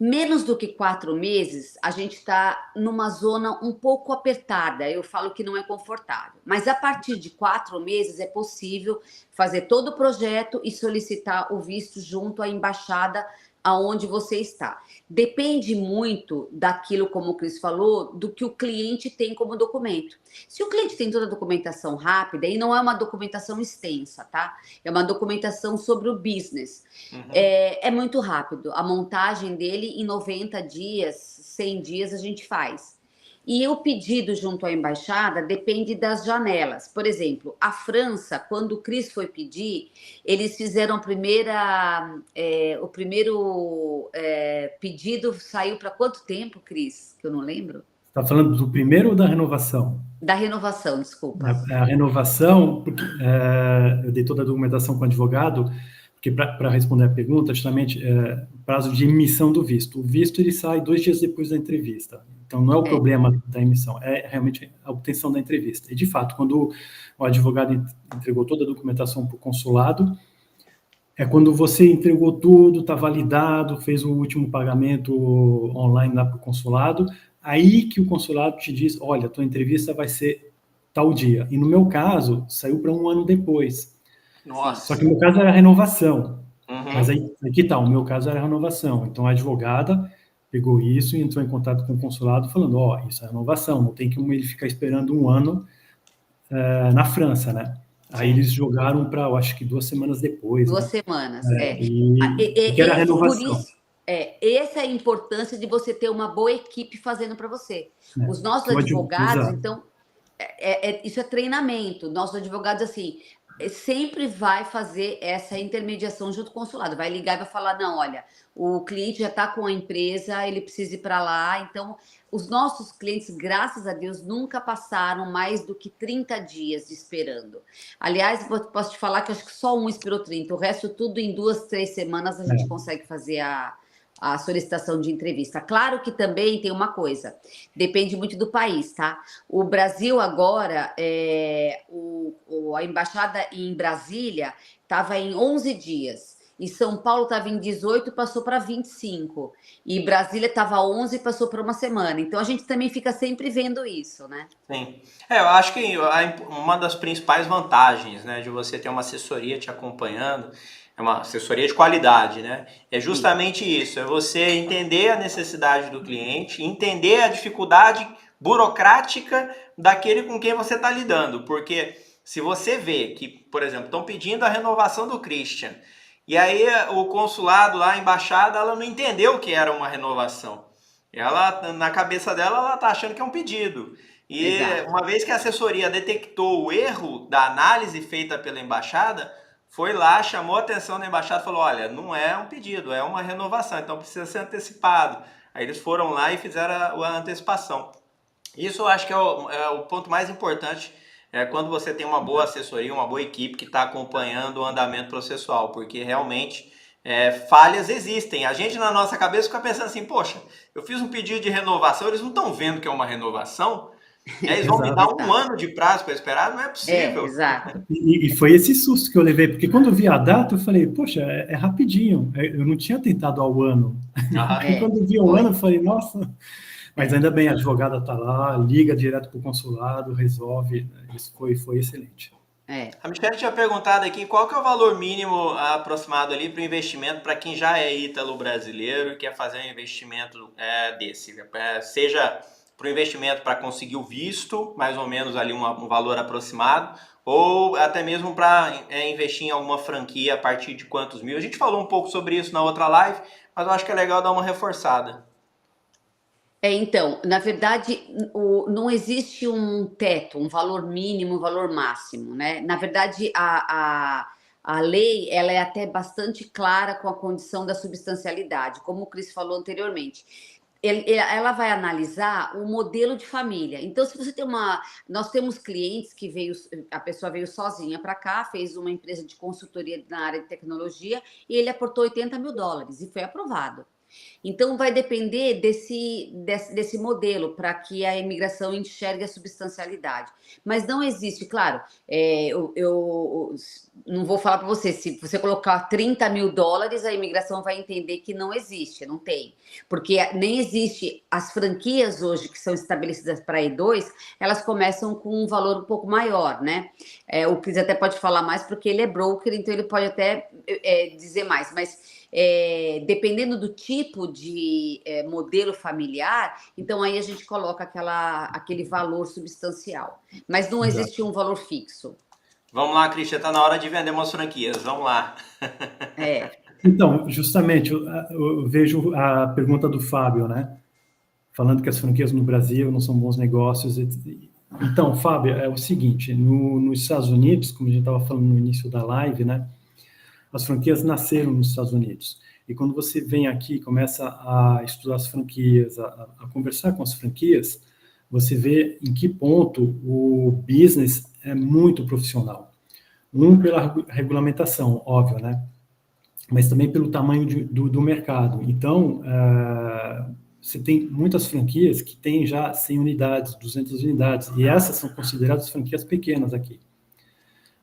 Speaker 2: Menos do que 4 meses, a gente está numa zona um pouco apertada. Eu falo que não é confortável. Mas a partir de 4 meses é possível fazer todo o projeto e solicitar o visto junto à embaixada aonde você está. Depende muito daquilo, como o Cris falou, do que o cliente tem como documento. Se o cliente tem toda a documentação rápida, e não é uma documentação extensa, tá? É uma documentação sobre o business. É muito rápido. A montagem dele, em 90 dias, 100 dias, a gente faz. E o pedido junto à embaixada depende das janelas. Por exemplo, a França, quando o Cris foi pedir, eles fizeram o primeiro pedido, saiu para quanto tempo, Cris? Que eu não lembro.
Speaker 3: Está falando do primeiro ou da renovação?
Speaker 2: Da renovação, desculpa.
Speaker 3: A renovação, porque eu dei toda a documentação com o advogado, porque para responder a pergunta, justamente, prazo de emissão do visto. O visto ele sai 2 dias depois da entrevista. Então, não é o problema da emissão, é realmente a obtenção da entrevista. E, de fato, quando o advogado entregou toda a documentação para o consulado, é quando você entregou tudo, está validado, fez o último pagamento online lá para o consulado, aí que o consulado te diz, olha, tua entrevista vai ser tal dia. E, no meu caso, saiu para 1 ano depois.
Speaker 1: Nossa.
Speaker 3: Só que, no meu caso, era renovação. Mas aí que tá, o meu caso era renovação. Então, a advogada pegou isso e entrou em contato com o consulado falando, isso é renovação, não tem como ele ficar esperando 1 ano na França, né? Aí eles jogaram para, eu acho que 2 semanas depois.
Speaker 2: 2 semanas,
Speaker 3: que era a renovação.
Speaker 2: Por isso, essa é a importância de você ter uma boa equipe fazendo para você. Os nossos advogados, então, isso é treinamento. Nossos advogados, assim, sempre vai fazer essa intermediação junto com o consulado. Vai ligar e vai falar, não, olha, o cliente já está com a empresa, ele precisa ir para lá. Então, os nossos clientes, graças a Deus, nunca passaram mais do que 30 dias esperando. Aliás, posso te falar que acho que só um esperou 30. O resto, tudo em 2, 3 semanas, a gente consegue fazer a solicitação de entrevista. Claro que também tem uma coisa, depende muito do país, tá? O Brasil agora, a embaixada em Brasília estava em 11 dias, e São Paulo estava em 18 e passou para 25, e Brasília estava 11 e passou para 1 semana. Então a gente também fica sempre vendo isso, né?
Speaker 1: Sim. Eu acho que uma das principais vantagens, né, de você ter uma assessoria te acompanhando, é uma assessoria de qualidade, né? É justamente isso, é você entender a necessidade do cliente, entender a dificuldade burocrática daquele com quem você está lidando. Porque se você vê que, por exemplo, estão pedindo a renovação do Christian, e aí o consulado lá, a embaixada, ela não entendeu o que era uma renovação. Ela, na cabeça dela, ela está achando que é um pedido. E uma vez que a assessoria detectou o erro da análise feita pela embaixada, foi lá, chamou a atenção da embaixada e falou, olha, não é um pedido, é uma renovação, então precisa ser antecipado. Aí eles foram lá e fizeram a antecipação. Isso eu acho que é o ponto mais importante quando você tem uma boa assessoria, uma boa equipe que está acompanhando o andamento processual, porque realmente falhas existem. A gente na nossa cabeça fica pensando assim, poxa, eu fiz um pedido de renovação, eles não estão vendo que é uma renovação, eles vão me dar um ano de prazo para esperar, não é possível.
Speaker 2: Exato.
Speaker 3: E foi esse susto que eu levei, porque quando eu vi a data, eu falei, poxa, é rapidinho, eu não tinha tentado ao ano. E quando eu vi ao ano, eu falei, nossa, mas ainda bem, a advogada está lá, liga direto para o consulado, resolve, isso foi excelente.
Speaker 1: A Michelle tinha perguntado aqui qual que é o valor mínimo aproximado ali para o investimento para quem já é ítalo-brasileiro e quer fazer um investimento desse, seja para o investimento para conseguir o visto, mais ou menos ali um valor aproximado, ou até mesmo para investir em alguma franquia a partir de quantos mil. A gente falou um pouco sobre isso na outra live, mas eu acho que é legal dar uma reforçada.
Speaker 2: Então, na verdade, não existe um teto, um valor mínimo, um valor máximo, né? Na verdade, a lei, ela é até bastante clara com a condição da substancialidade, como o Cris falou anteriormente. Ela vai analisar o modelo de família. Então, se você tem nós temos clientes que a pessoa veio sozinha para cá, fez uma empresa de consultoria na área de tecnologia e ele aportou $80 mil e foi aprovado. Então, vai depender desse modelo para que a imigração enxergue a substancialidade. Mas não existe, claro, eu não vou falar para você, se você colocar $30 mil, a imigração vai entender que não existe, não tem. Porque nem existe, as franquias hoje que são estabelecidas para E2, elas começam com um valor um pouco maior, né? O Cris até pode falar mais, porque ele é broker, então ele pode até dizer mais, mas... dependendo do tipo de modelo familiar, então aí a gente coloca aquele valor substancial. Mas não existe um valor fixo.
Speaker 1: Vamos lá, Cristian, está na hora de vender umas franquias, vamos lá.
Speaker 3: Então, justamente, eu vejo a pergunta do Fábio, né? Falando que as franquias no Brasil não são bons negócios. Então, Fábio, é o seguinte, nos Estados Unidos, como a gente estava falando no início da live, né? As franquias nasceram nos Estados Unidos. E quando você vem aqui e começa a estudar as franquias, a conversar com as franquias, você vê em que ponto o business é muito profissional. Pela regulamentação, óbvio, né? Mas também pelo tamanho do mercado. Então, você tem muitas franquias que têm já 100 unidades, 200 unidades, e essas são consideradas franquias pequenas aqui.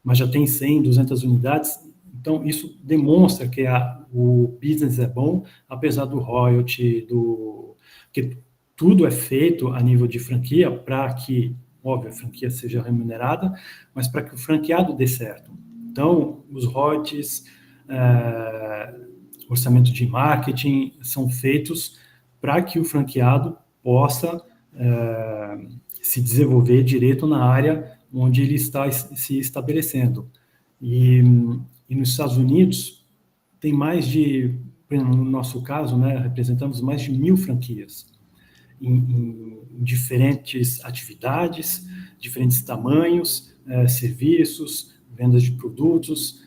Speaker 3: Mas já tem 100, 200 unidades. Então, isso demonstra que o business é bom, apesar do royalty, que tudo é feito a nível de franquia para que, óbvio, a franquia seja remunerada, mas para que o franqueado dê certo. Então, os royalties, orçamento de marketing, são feitos para que o franqueado possa se desenvolver direto na área onde ele está se estabelecendo. E nos Estados Unidos, tem mais no nosso caso, né, representamos mais de 1.000 franquias, em diferentes atividades, diferentes tamanhos, serviços, vendas de produtos,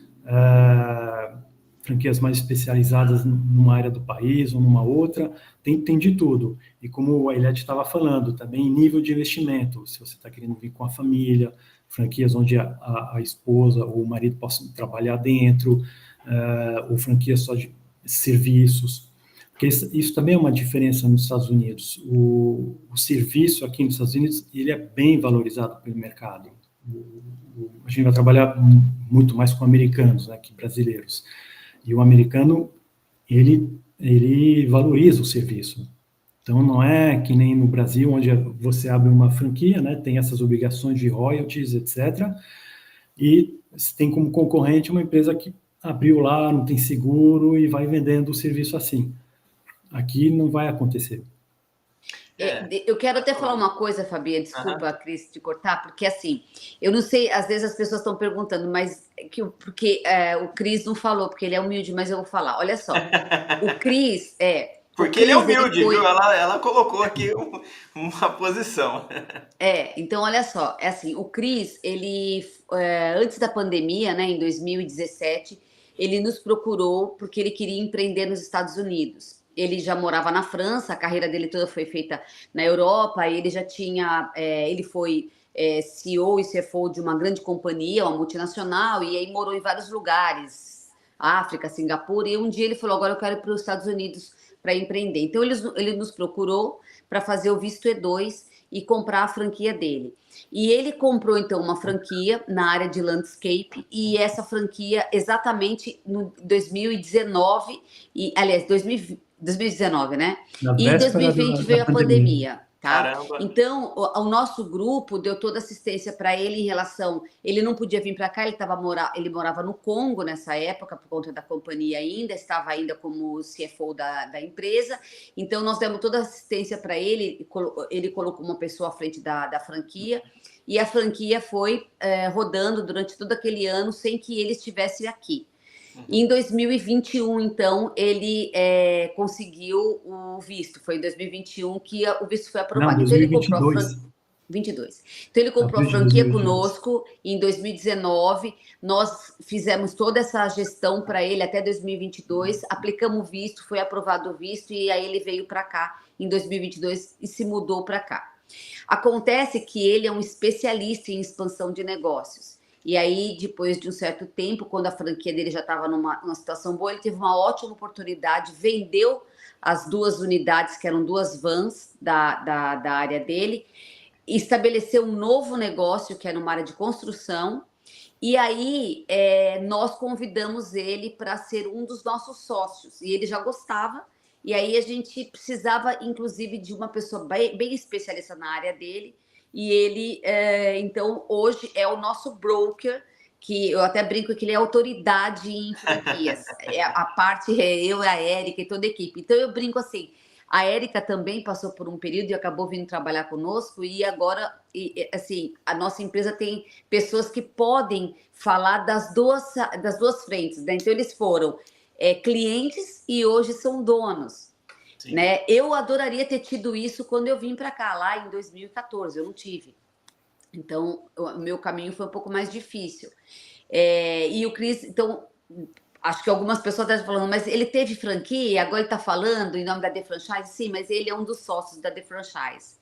Speaker 3: franquias mais especializadas numa área do país ou numa outra, tem de tudo. E como a Eliette estava falando, também nível de investimento, se você está querendo vir com a família, franquias onde a esposa ou o marido possam trabalhar dentro, ou franquias só de serviços, porque isso também é uma diferença nos Estados Unidos. O serviço aqui nos Estados Unidos, ele é bem valorizado pelo mercado. A gente vai trabalhar muito mais com americanos, né, que brasileiros. E o americano, ele valoriza o serviço. Então, não é que nem no Brasil, onde você abre uma franquia, né, tem essas obrigações de royalties, etc. E você tem como concorrente uma empresa que abriu lá, não tem seguro e vai vendendo o serviço assim. Aqui não vai acontecer.
Speaker 2: Eu quero até falar uma coisa, Fabi, desculpa, Cris, te cortar, porque assim, eu não sei, às vezes as pessoas estão perguntando, mas porque o Cris não falou, porque ele é humilde, mas eu vou falar. Olha só, o Cris
Speaker 1: Porque ele é humilde, viu? Ela colocou aqui uma posição.
Speaker 2: Então, olha só, é assim, o Cris, ele, antes da pandemia, né, em 2017, ele nos procurou porque ele queria empreender nos Estados Unidos. Ele já morava na França, a carreira dele toda foi feita na Europa, ele já tinha, ele foi CEO e CFO de uma grande companhia, uma multinacional, e aí morou em vários lugares, África, Singapura, e um dia ele falou, agora eu quero ir para os Estados Unidos para empreender. Então ele nos procurou para fazer o visto E2 e comprar a franquia dele. E ele comprou, então, uma franquia na área de landscape, e essa franquia exatamente no 2019, aliás, 2019, né? E em 2020 veio a pandemia, tá?
Speaker 1: Caramba.
Speaker 2: Então, o nosso grupo deu toda assistência para ele em relação... Ele não podia vir para cá, ele morava no Congo nessa época, por conta da companhia ainda, estava ainda como CFO da empresa. Então, nós demos toda a assistência para ele colocou uma pessoa à frente da franquia, e a franquia foi rodando durante todo aquele ano sem que ele estivesse aqui. Em 2021, então, ele conseguiu o visto. Foi em 2021 que o visto foi aprovado.
Speaker 3: Não,
Speaker 2: Então, ele comprou
Speaker 3: 2022.
Speaker 2: 22. Então, ele comprou a franquia conosco em 2019. Nós fizemos toda essa gestão para ele até 2022. Aplicamos o visto, foi aprovado o visto, e aí ele veio para cá em 2022 e se mudou para cá. Acontece que ele é um especialista em expansão de negócios. E aí, depois de um certo tempo, quando a franquia dele já estava numa situação boa, ele teve uma ótima oportunidade, vendeu as 2 unidades, que eram 2 vans da área dele, estabeleceu um novo negócio, que era numa área de construção, e aí nós convidamos ele para ser um dos nossos sócios, e ele já gostava, e aí a gente precisava, inclusive, de uma pessoa bem especialista na área dele, e ele, então, hoje é o nosso broker, que eu até brinco que ele é autoridade em franquias. A parte eu, a Érica e toda a equipe. Então, eu brinco assim, a Érica também passou por um período e acabou vindo trabalhar conosco, e agora, assim, a nossa empresa tem pessoas que podem falar das duas frentes, né? Então, eles foram clientes e hoje são donos. Né? Eu adoraria ter tido isso quando eu vim para cá, lá em 2014, eu não tive. Então, o meu caminho foi um pouco mais difícil. E o Cris, então, acho que algumas pessoas estão falando, mas ele teve franquia, agora ele está falando em nome da The Franchise? Sim, mas ele é um dos sócios da The Franchise.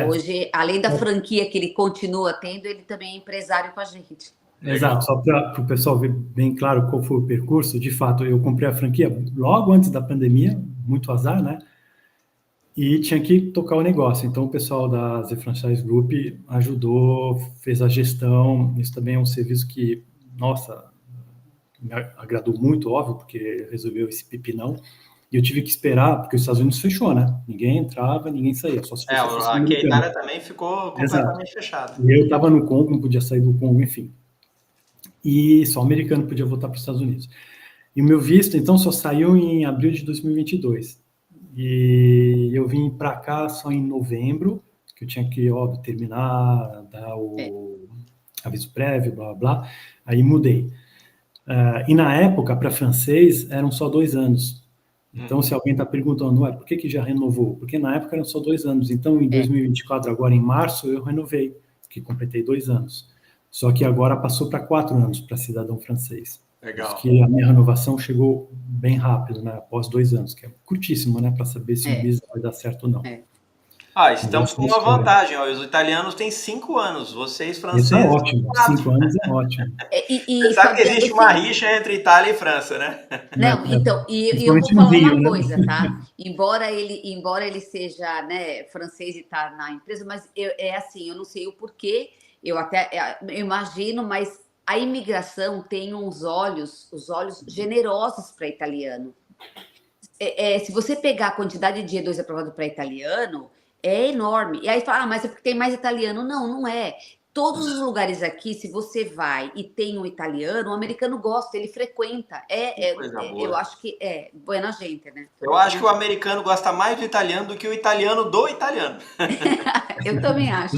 Speaker 2: Hoje, além da franquia que ele continua tendo, ele também é empresário com a gente.
Speaker 3: Exato, só para o pessoal ver bem claro qual foi o percurso, de fato, eu comprei a franquia logo antes da pandemia, muito azar, né? E tinha que tocar o negócio. Então, o pessoal da The Franchise Group ajudou, fez a gestão. Isso também é um serviço que, nossa, me agradou muito, óbvio, porque resolveu esse pepinão. E eu tive que esperar, porque os Estados Unidos fechou, né? Ninguém entrava, ninguém saía. Só se fosse
Speaker 1: aqui a Itália também ficou completamente fechada.
Speaker 3: E eu estava no Congo, não podia sair do Congo, enfim. E só o americano podia voltar para os Estados Unidos. E o meu visto, então, só saiu em abril de 2022. E eu vim para cá só em novembro, que eu tinha que, óbvio, terminar, dar o aviso prévio, blá, blá. Aí mudei. E na época, para francês, eram só 2 anos. Então, se alguém está perguntando, por que já renovou? Porque na época eram só 2 anos. Então, em 2024, agora em março, eu renovei, que completei 2 anos. Só que agora passou para 4 anos para cidadão francês.
Speaker 1: Legal.
Speaker 3: Que a minha renovação chegou bem rápido, né? Após 2 anos, que é curtíssimo, né? Para saber se o business vai dar certo ou não.
Speaker 1: Estamos com uma vantagem. Os italianos têm 5 anos, vocês franceses...
Speaker 3: Isso é ótimo, 5 anos é ótimo.
Speaker 1: Você sabe que existe uma rixa entre Itália e França, né?
Speaker 2: Não, então, e eu vou falar uma coisa, tá? Embora ele seja, né, francês e tá na empresa, mas assim, eu não sei o porquê, eu imagino, mas a imigração tem os olhos generosos para italiano. Se você pegar a quantidade de E2 aprovado para italiano, é enorme. E aí fala, mas é porque tem mais italiano. Não, não é. Todos os lugares aqui, se você vai e tem um italiano, o americano gosta, ele frequenta. Eu acho que é buena gente, né?
Speaker 1: Eu acho que o americano gosta mais do italiano do que o italiano do italiano.
Speaker 2: Eu também acho.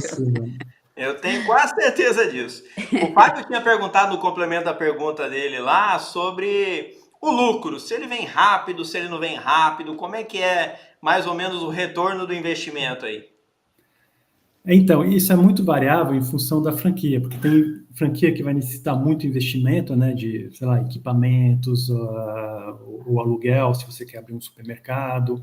Speaker 1: Eu tenho quase certeza disso. O Fábio tinha perguntado no complemento da pergunta dele lá sobre o lucro, se ele vem rápido, se ele não vem rápido, como é que é mais ou menos o retorno do investimento aí?
Speaker 3: Então, isso é muito variável em função da franquia, porque tem franquia que vai necessitar muito investimento, né, de, sei lá, equipamentos, o aluguel, se você quer abrir um supermercado.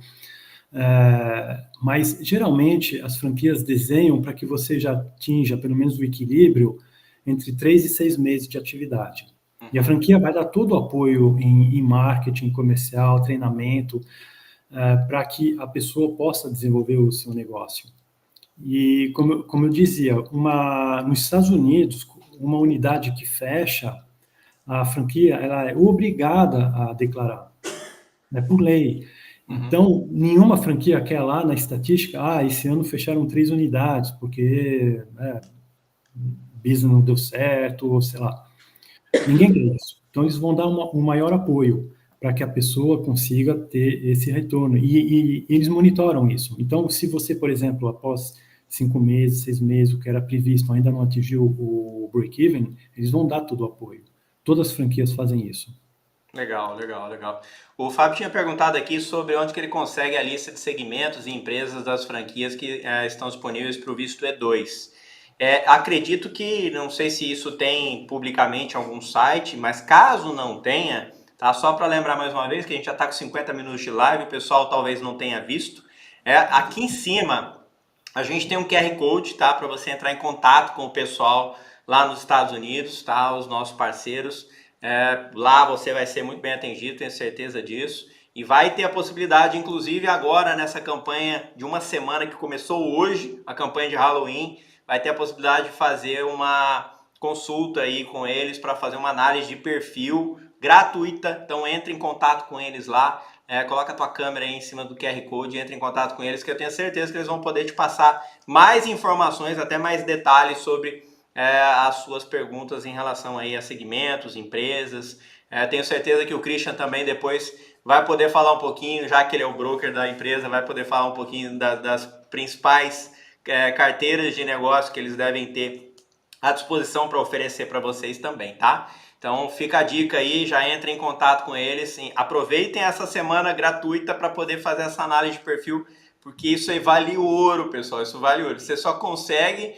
Speaker 3: Mas, geralmente, as franquias desenham para que você já atinja pelo menos o equilíbrio entre 3 e 6 meses de atividade. E a franquia vai dar todo o apoio em marketing comercial, treinamento, para que a pessoa possa desenvolver o seu negócio. E, como eu dizia, nos Estados Unidos, uma unidade que fecha, a franquia ela é obrigada a declarar, né, por lei. Então, nenhuma franquia quer lá na estatística, esse ano fecharam 3 unidades, porque business não deu certo, ou sei lá. Ninguém quer isso. Então, eles vão dar um maior apoio para que a pessoa consiga ter esse retorno. E eles monitoram isso. Então, se você, por exemplo, após 5 meses, 6 meses, o que era previsto, ainda não atingiu o break-even, eles vão dar todo o apoio. Todas as franquias fazem isso.
Speaker 1: Legal. O Fábio tinha perguntado aqui sobre onde que ele consegue a lista de segmentos e empresas das franquias que estão disponíveis para o visto E2. Acredito que, não sei se isso tem publicamente em algum site, mas caso não tenha, tá? Só para lembrar mais uma vez que a gente já está com 50 minutos de live, o pessoal talvez não tenha visto. Aqui em cima a gente tem um QR Code, tá? Para você entrar em contato com o pessoal lá nos Estados Unidos, tá? Os nossos parceiros. Lá você vai ser muito bem atendido, tenho certeza disso. E vai ter a possibilidade, inclusive agora nessa campanha de uma semana que começou hoje, a campanha de Halloween, vai ter a possibilidade de fazer uma consulta aí com eles para fazer uma análise de perfil gratuita. Então entre em contato com eles lá, coloca a tua câmera aí em cima do QR Code, entre em contato com eles, que eu tenho certeza que eles vão poder te passar mais informações, até mais detalhes sobre as suas perguntas em relação aí a segmentos, empresas. Tenho certeza que o Christian também depois vai poder falar um pouquinho, já que ele é o broker da empresa, vai poder falar um pouquinho das principais carteiras de negócio que eles devem ter à disposição para oferecer para vocês também, tá? Então fica a dica aí, já entra em contato com eles, sim. Aproveitem essa semana gratuita para poder fazer essa análise de perfil, porque isso aí vale ouro, pessoal, isso vale ouro. Você só consegue,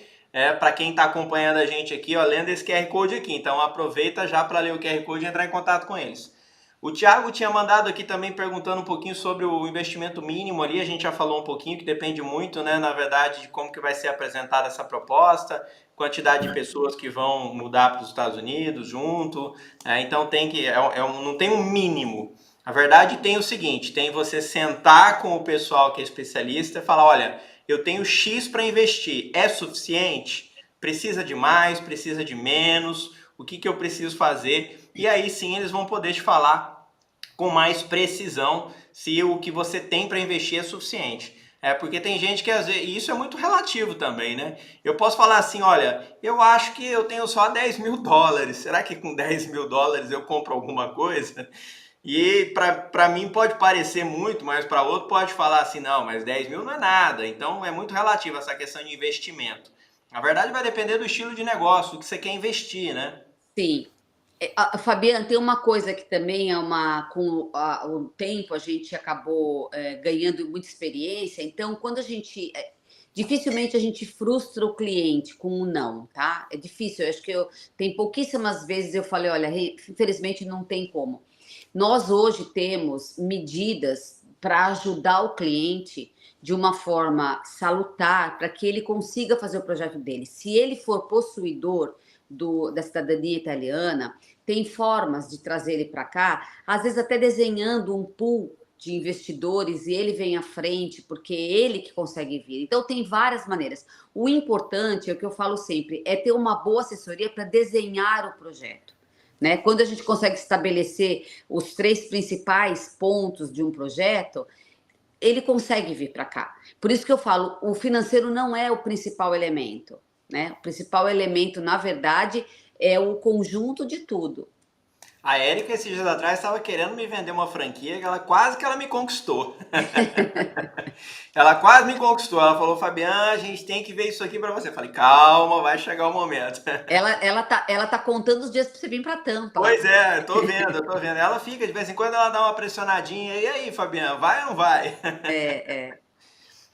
Speaker 1: para quem está acompanhando a gente aqui, ó, lendo esse QR Code aqui. Então aproveita já para ler o QR Code e entrar em contato com eles. O Thiago tinha mandado aqui também perguntando um pouquinho sobre o investimento mínimo ali, a gente já falou um pouquinho, que depende muito, né, na verdade, de como que vai ser apresentada essa proposta, quantidade de pessoas que vão mudar para os Estados Unidos junto, então tem que, não tem um mínimo. Na verdade tem o seguinte, tem você sentar com o pessoal que é especialista e falar, olha, eu tenho X para investir, é suficiente? Precisa de mais, precisa de menos? O que eu preciso fazer? E aí sim eles vão poder te falar com mais precisão se o que você tem para investir é suficiente. Porque tem gente que às vezes, e isso é muito relativo também, né? Eu posso falar assim, olha, eu acho que eu tenho só $10.000, será que com $10.000 eu compro alguma coisa? E para mim pode parecer muito, mas para outro pode falar assim, não, mas 10 mil não é nada. Então é muito relativo essa questão de investimento. Na verdade vai depender do estilo de negócio, do que você quer investir, né?
Speaker 2: Sim. Fabiana, tem uma coisa que também com o tempo a gente acabou ganhando muita experiência, então quando dificilmente a gente frustra o cliente com um não, tá? É difícil, eu acho que tem pouquíssimas vezes eu falei, olha, infelizmente não tem como. Nós hoje temos medidas para ajudar o cliente de uma forma salutar, para que ele consiga fazer o projeto dele. Se ele for possuidor da cidadania italiana, tem formas de trazer ele para cá, às vezes até desenhando um pool de investidores e ele vem à frente, porque é ele que consegue vir. Então, tem várias maneiras. O importante, é o que eu falo sempre, é ter uma boa assessoria para desenhar o projeto. Né? Quando a gente consegue estabelecer os 3 principais pontos de um projeto, ele consegue vir para cá. Por isso que eu falo, o financeiro não é o principal elemento. Né? O principal elemento, na verdade, é o conjunto de tudo.
Speaker 1: A Érica, esses dias atrás, estava querendo me vender uma franquia que quase que ela me conquistou. Ela quase me conquistou. Ela falou, Fabiana, a gente tem que ver isso aqui para você. Eu falei, calma, vai chegar o momento.
Speaker 2: Ela tá contando os dias para você vir para Tampa.
Speaker 1: Pois é, eu tô vendo. Ela fica, de vez em quando, ela dá uma pressionadinha. E aí, Fabiana, vai ou não vai?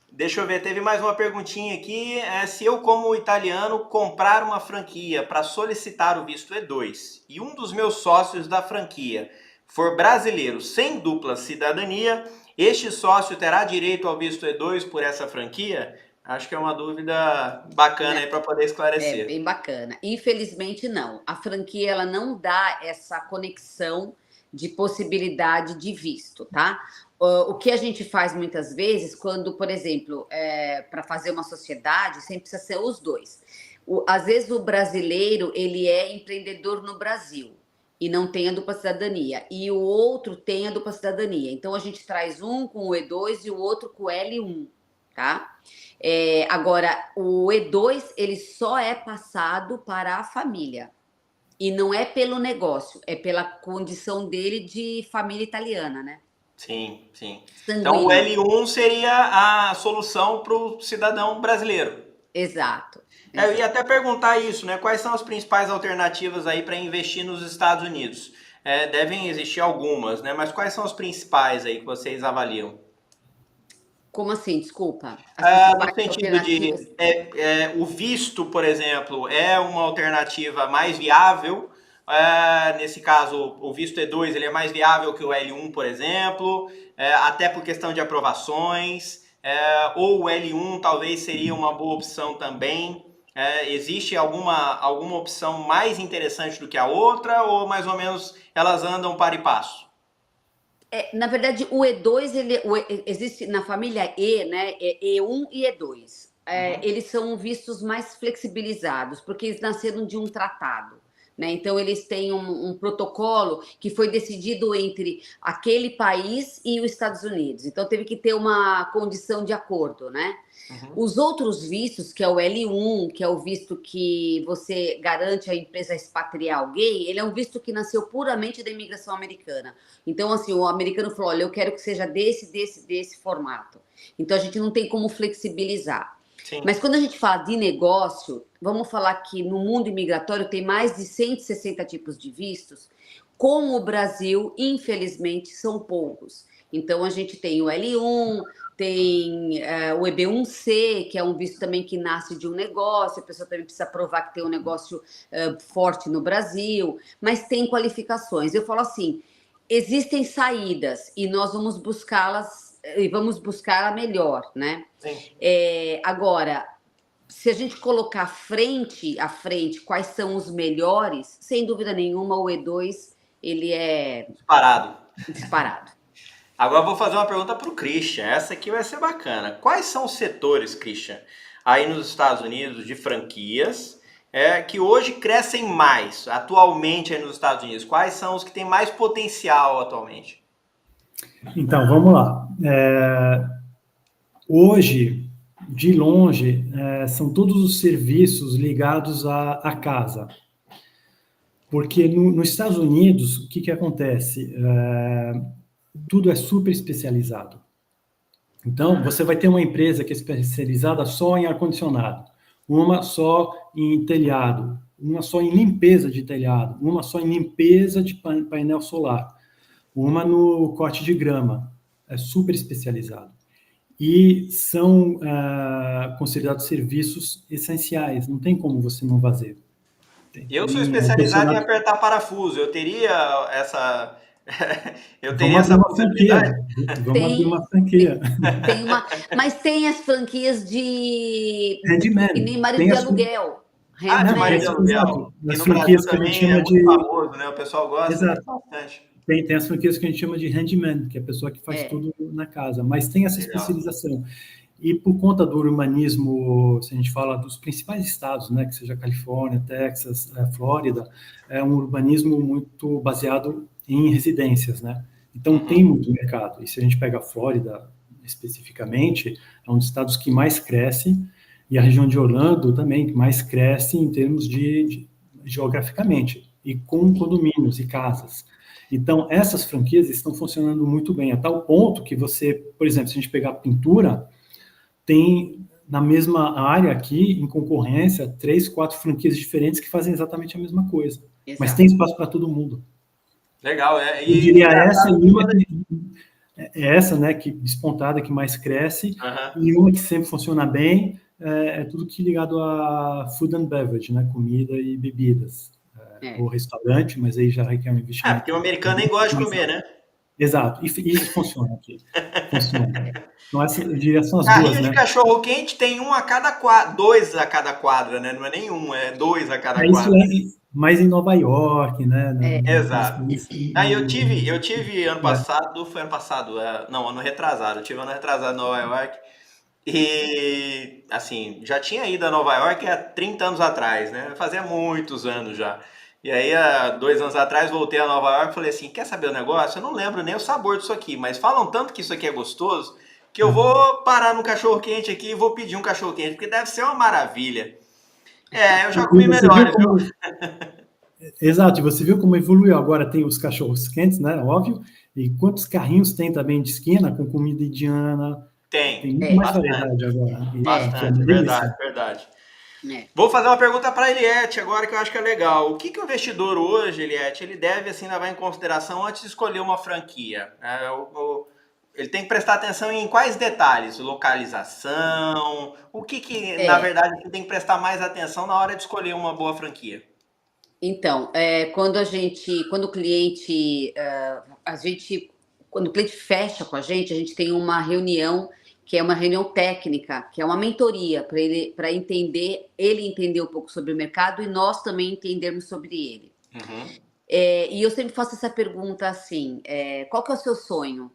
Speaker 1: Deixa eu ver, teve mais uma perguntinha aqui. Se eu, como italiano, comprar uma franquia para solicitar o visto E2 e um dos meus sócios da franquia for brasileiro sem dupla cidadania, este sócio terá direito ao visto E2 por essa franquia? Acho que é uma dúvida bacana aí para poder esclarecer.
Speaker 2: É bem bacana. Infelizmente, não. A franquia ela não dá essa conexão de possibilidade de visto, tá? O que a gente faz muitas vezes, quando, por exemplo, para fazer uma sociedade, sempre precisa ser os dois. Às vezes o brasileiro ele é empreendedor no Brasil e não tem a dupla cidadania, e o outro tem a dupla cidadania. Então a gente traz um com o E2 e o outro com o L1, tá? Agora, o E2 ele só é passado para a família. E não é pelo negócio, é pela condição dele de família italiana, né?
Speaker 1: Sim, sim.
Speaker 2: Sanguíneo.
Speaker 1: Então o L1 seria a solução para o cidadão brasileiro.
Speaker 2: Exato.
Speaker 1: Eu ia até perguntar isso, né? Quais são as principais alternativas aí para investir nos Estados Unidos? Devem existir algumas, né? Mas quais são as principais aí que vocês avaliam?
Speaker 2: Como assim? Desculpa.
Speaker 1: No sentido de o visto, por exemplo, é uma alternativa mais viável. Nesse caso, o visto E2 ele é mais viável que o L1, por exemplo, até por questão de aprovações. Ou o L1 talvez seria uma boa opção também. Existe alguma opção mais interessante do que a outra, ou mais ou menos elas andam para e passo?
Speaker 2: Na verdade, o E2, existe na família E, né? E1 e E2. Eles são vistos mais flexibilizados, porque eles nasceram de um tratado. Né? Então, eles têm um protocolo que foi decidido entre aquele país e os Estados Unidos. Então, teve que ter uma condição de acordo, né? Os outros vistos, que é o L1, que é o visto que você garante a empresa expatriar alguém, ele é um visto que nasceu puramente da imigração americana. Então, assim, o americano falou, olha, eu quero que seja desse formato. Então, a gente não tem como flexibilizar. Sim. Mas quando a gente fala de negócio, vamos falar que no mundo imigratório tem mais de 160 tipos de vistos. Com o Brasil, infelizmente, são poucos. Então, a gente tem o L1, tem o EB1C, que é um visto também que nasce de um negócio, a pessoa também precisa provar que tem um negócio forte no Brasil, mas tem qualificações. Eu falo assim, existem saídas e nós vamos buscá-las e vamos buscar a melhor, né? Agora, se a gente colocar frente a frente quais são os melhores, sem dúvida nenhuma o E2 ele é disparado.
Speaker 1: Agora vou fazer uma pergunta para o Christian, essa aqui vai ser bacana. Quais são os setores, Christian, aí nos Estados Unidos de franquias que hoje crescem mais, atualmente aí nos Estados Unidos? Quais são os que têm mais potencial atualmente?
Speaker 3: Então, vamos lá. Hoje, de longe, são todos os serviços ligados à casa. Porque nos Estados Unidos, o que acontece? Tudo é super especializado. Então, você vai ter uma empresa que é especializada só em ar-condicionado, uma só em telhado, uma só em limpeza de telhado, uma só em limpeza de painel solar, uma no corte de grama. É super especializado. E são considerados serviços essenciais, não tem como você não fazer.
Speaker 1: Eu sou especializado em apertar parafuso, eu teria essa...
Speaker 3: possibilidade. Vamos abrir uma franquia.
Speaker 2: Mas tem as franquias de...
Speaker 3: Handyman.
Speaker 2: E nem marido de aluguel.
Speaker 1: Marido de aluguel.
Speaker 3: As franquias que a gente chama de...
Speaker 1: famoso, né? O pessoal gosta bastante.
Speaker 3: Tem as franquias que a gente chama de handyman, que é a pessoa que faz tudo na casa, mas tem essa especialização. E por conta do urbanismo, se a gente fala dos principais estados, né, que seja Califórnia, Texas, Flórida, é um urbanismo muito baseado em residências, né? Então tem muito mercado. E se a gente pega a Flórida especificamente, é um dos estados que mais cresce, e a região de Orlando também, que mais cresce em termos de geograficamente, e com condomínios e casas. Então, essas franquias estão funcionando muito bem, a tal ponto que você, por exemplo, se a gente pegar pintura, tem na mesma área aqui, em concorrência, 3, 4 franquias diferentes que fazem exatamente a mesma coisa. Exato. Mas tem espaço para todo mundo.
Speaker 1: Legal,
Speaker 3: Eu diria essa, né, que despontada, que mais cresce, e uma que sempre funciona bem, é tudo que ligado a food and beverage, né, comida e bebidas. Ou restaurante, mas aí já requer um investimento.
Speaker 1: Porque o americano nem gosta de comer, né?
Speaker 3: Exato, e isso funciona aqui. Funciona. Então, eu diria são as
Speaker 1: Carrinho
Speaker 3: duas,
Speaker 1: de
Speaker 3: né?
Speaker 1: cachorro quente tem um a cada quadra, dois a cada quadra, né? Não é nenhum, é dois a cada
Speaker 3: Isso
Speaker 1: quadra.
Speaker 3: mais em Nova York, né?
Speaker 1: Exato. Aí eu
Speaker 3: No-
Speaker 1: tive ano passado, foi ano passado, não, ano retrasado, eu tive ano retrasado em Nova York e, assim, já tinha ido a Nova York há 30 anos atrás, né? Fazia muitos anos já. E aí, há 2 anos atrás, voltei a Nova York e falei assim, quer saber o negócio? Eu não lembro nem o sabor disso aqui, mas falam tanto que isso aqui é gostoso que eu vou parar no cachorro-quente aqui e vou pedir um cachorro-quente, porque deve ser uma maravilha. Eu já
Speaker 3: E
Speaker 1: comi
Speaker 3: você viu
Speaker 1: melhores, viu?
Speaker 3: como. Exato, e você viu como evoluiu. Agora tem os cachorros quentes, né? Óbvio. E quantos carrinhos tem também de esquina com comida indiana? Tem
Speaker 1: Tem,
Speaker 3: muito
Speaker 2: É,
Speaker 3: mais
Speaker 1: bastante,
Speaker 3: variedade agora. E que é
Speaker 1: bastante,
Speaker 3: uma delícia.
Speaker 1: verdade, verdade.
Speaker 2: é.
Speaker 1: Vou fazer uma pergunta para a Eliette agora que eu acho que é legal. O que, que o investidor hoje, Eliette, ele deve assim, levar em consideração antes de escolher uma franquia? Ele tem que prestar atenção em quais detalhes? Localização? O que, na
Speaker 2: É.
Speaker 1: verdade, ele tem que prestar mais atenção na hora de escolher uma boa franquia?
Speaker 2: Então, quando o cliente, quando o cliente fecha com a gente tem uma reunião que é uma reunião técnica, que é uma mentoria para ele entender um pouco sobre o mercado e nós também entendermos sobre ele.
Speaker 1: Uhum.
Speaker 2: E eu sempre faço essa pergunta assim: qual que é o seu sonho?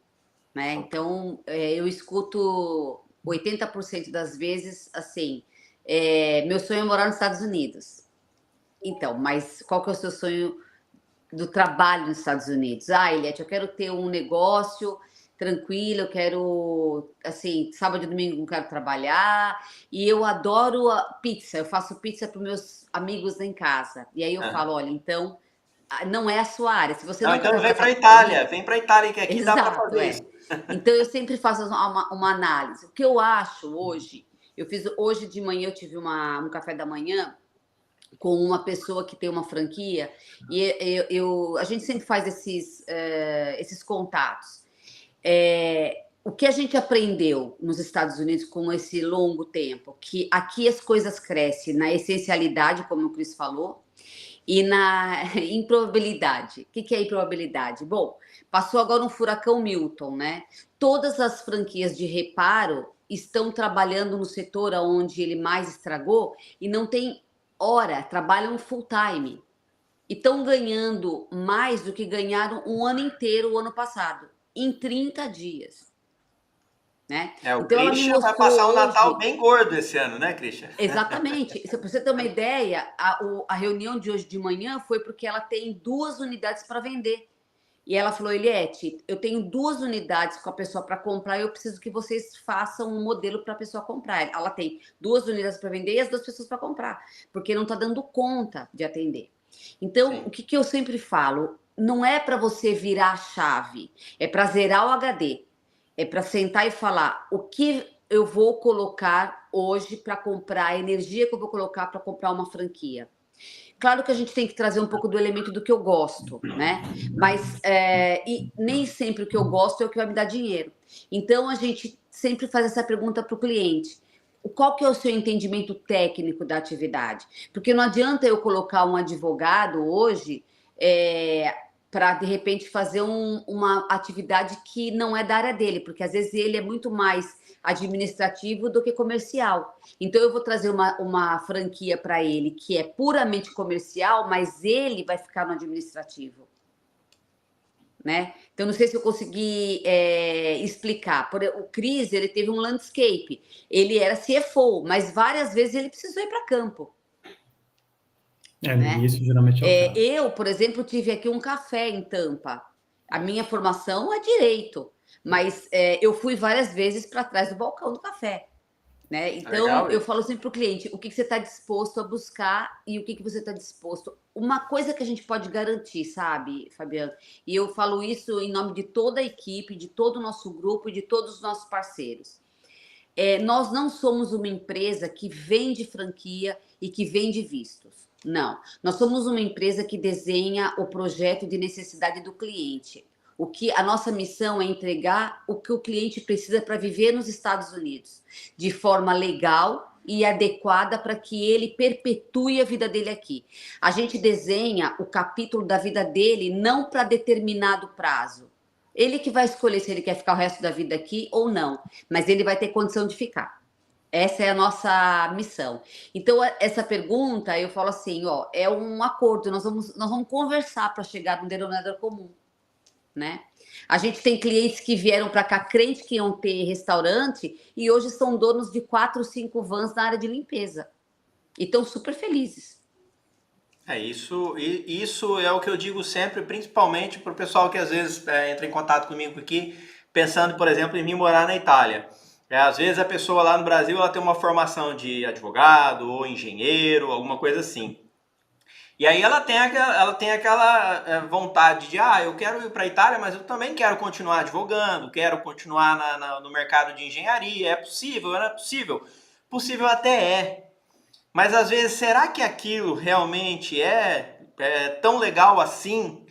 Speaker 2: Né? Então, eu escuto 80% das vezes assim: meu sonho é morar nos Estados Unidos. Então, mas qual que é o seu sonho do trabalho nos Estados Unidos? Ah, Eliette, eu quero ter um negócio tranquilo, eu quero, assim, sábado e domingo não quero trabalhar, e eu adoro a pizza, eu faço pizza para meus amigos em casa. E aí eu
Speaker 1: Ah.
Speaker 2: falo, olha, então, não é a sua área. Se você
Speaker 1: Não,
Speaker 2: não
Speaker 1: então
Speaker 2: quiser
Speaker 1: vem para
Speaker 2: fazer
Speaker 1: a
Speaker 2: para mim,
Speaker 1: Itália, que aqui dá para
Speaker 2: exato,
Speaker 1: fazer isso.
Speaker 2: Então eu sempre faço uma análise. O que eu acho hoje, eu fiz hoje de manhã, eu tive um café da manhã com uma pessoa que tem uma franquia e a gente sempre faz esses contatos. O que a gente aprendeu nos Estados Unidos com esse longo tempo, que aqui as coisas crescem na essencialidade, como o Cris falou, e na improbabilidade. O que é improbabilidade? Bom, passou agora um furacão Milton, né? Todas as franquias de reparo estão trabalhando no setor onde ele mais estragou e não tem hora, trabalham full time. E estão ganhando mais do que ganharam um ano inteiro o ano passado, em 30 dias. Né?
Speaker 1: O
Speaker 2: Então ela me
Speaker 1: Christian vai passar
Speaker 2: mostrou
Speaker 1: o Natal
Speaker 2: hoje.
Speaker 1: bem gordo esse ano, né, Christian?
Speaker 2: Exatamente. Se você ter uma ideia, a reunião de hoje de manhã foi porque ela tem 2 unidades para vender. E ela falou, Eliette, eu tenho 2 unidades com a pessoa para comprar e eu preciso que vocês façam um modelo para a pessoa comprar. Ela tem 2 unidades para vender e as 2 pessoas para comprar, porque não está dando conta de atender. Então,
Speaker 1: Sim.
Speaker 2: o que eu sempre falo, não é para você virar a chave, é para zerar o HD. É para sentar e falar o que eu vou colocar hoje para comprar, a energia que eu vou colocar para comprar uma franquia. Claro que a gente tem que trazer um pouco do elemento do que eu gosto, né? Mas e nem sempre o que eu gosto é o que vai me dar dinheiro. Então a gente sempre faz essa pergunta para o cliente: qual que é o seu entendimento técnico da atividade? Porque não adianta eu colocar um advogado hoje para de repente fazer uma atividade que não é da área dele, porque às vezes ele é muito mais administrativo do que comercial. Então eu vou trazer uma franquia para ele que é puramente comercial, mas ele vai ficar no administrativo. Né? Então não sei se eu consegui explicar. O Cris, ele teve um landscape, ele era CFO, mas várias vezes ele precisou ir para campo.
Speaker 3: No
Speaker 2: Né?
Speaker 3: início, geralmente é o caso.
Speaker 2: Eu, por exemplo, tive aqui um café em Tampa. A minha formação é direito, mas eu fui várias vezes para trás do balcão do café. Né? Então,
Speaker 1: Legal,
Speaker 2: eu falo sempre para o cliente, o que você está disposto a buscar e o que você está disposto. Uma coisa que a gente pode garantir, sabe, Fabiano? E eu falo isso em nome de toda a equipe, de todo o nosso grupo e de todos os nossos parceiros. Nós não somos uma empresa que vende franquia e que vende vistos. Não. Nós somos uma empresa que desenha o projeto de necessidade do cliente. A nossa missão é entregar o que o cliente precisa para viver nos Estados Unidos, de forma legal e adequada para que ele perpetue a vida dele aqui. A gente desenha o capítulo da vida dele não para determinado prazo, Ele que vai escolher se ele quer ficar o resto da vida aqui ou não, mas ele vai ter condição de ficar. Essa é a nossa missão. Então, essa pergunta, eu falo assim, ó, é um acordo, nós vamos conversar para chegar num denominador comum, né? A gente tem clientes que vieram para cá crente que iam ter restaurante e hoje são donos de 4, 5 vans na área de limpeza. E estão super felizes.
Speaker 1: Isso é o que eu digo sempre, principalmente para o pessoal que às vezes entra em contato comigo aqui, pensando, por exemplo, em vir morar na Itália. Às vezes a pessoa lá no Brasil ela tem uma formação de advogado ou engenheiro, alguma coisa assim. E aí ela tem aquela vontade de, eu quero ir para a Itália, mas eu também quero continuar advogando, quero continuar no mercado de engenharia. É possível? Não é possível? Possível até é. Mas às vezes, será que aquilo realmente é tão legal assim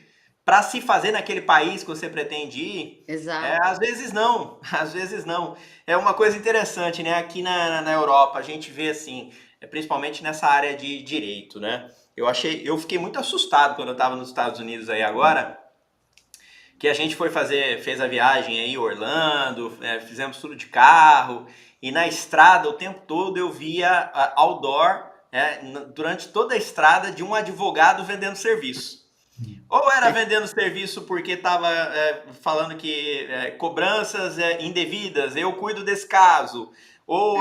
Speaker 1: para se fazer naquele país que você pretende ir?
Speaker 2: Exato.
Speaker 1: Às vezes não, às vezes não. É uma coisa interessante, né? Aqui na Europa a gente vê assim, principalmente nessa área de direito, né? Eu fiquei muito assustado quando eu estava nos Estados Unidos aí agora, que a gente fez a viagem aí, Orlando, fizemos tudo de carro, e na estrada, o tempo todo, eu via outdoor, durante toda a estrada, de um advogado vendendo serviço. Ou era vendendo serviço porque estava falando que cobranças indevidas, eu cuido desse caso. Ou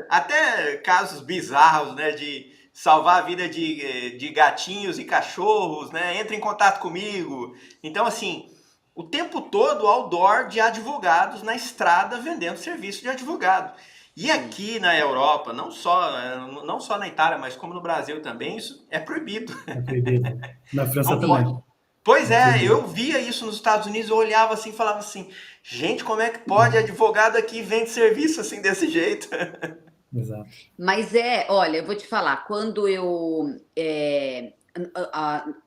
Speaker 1: até casos bizarros, né, de salvar a vida de gatinhos e cachorros, né, entra em contato comigo. Então, assim, o tempo todo outdoor de advogados na estrada vendendo serviço de advogado. E aqui na Europa, não só na Itália, mas como no Brasil também, isso é proibido.
Speaker 3: É proibido. Na França
Speaker 1: Não
Speaker 3: também.
Speaker 1: pode. Pois eu via isso nos Estados Unidos, eu olhava assim e falava assim, gente, como é que pode advogado aqui vende serviço assim desse jeito?
Speaker 3: Exato.
Speaker 2: Mas olha, eu vou te falar, quando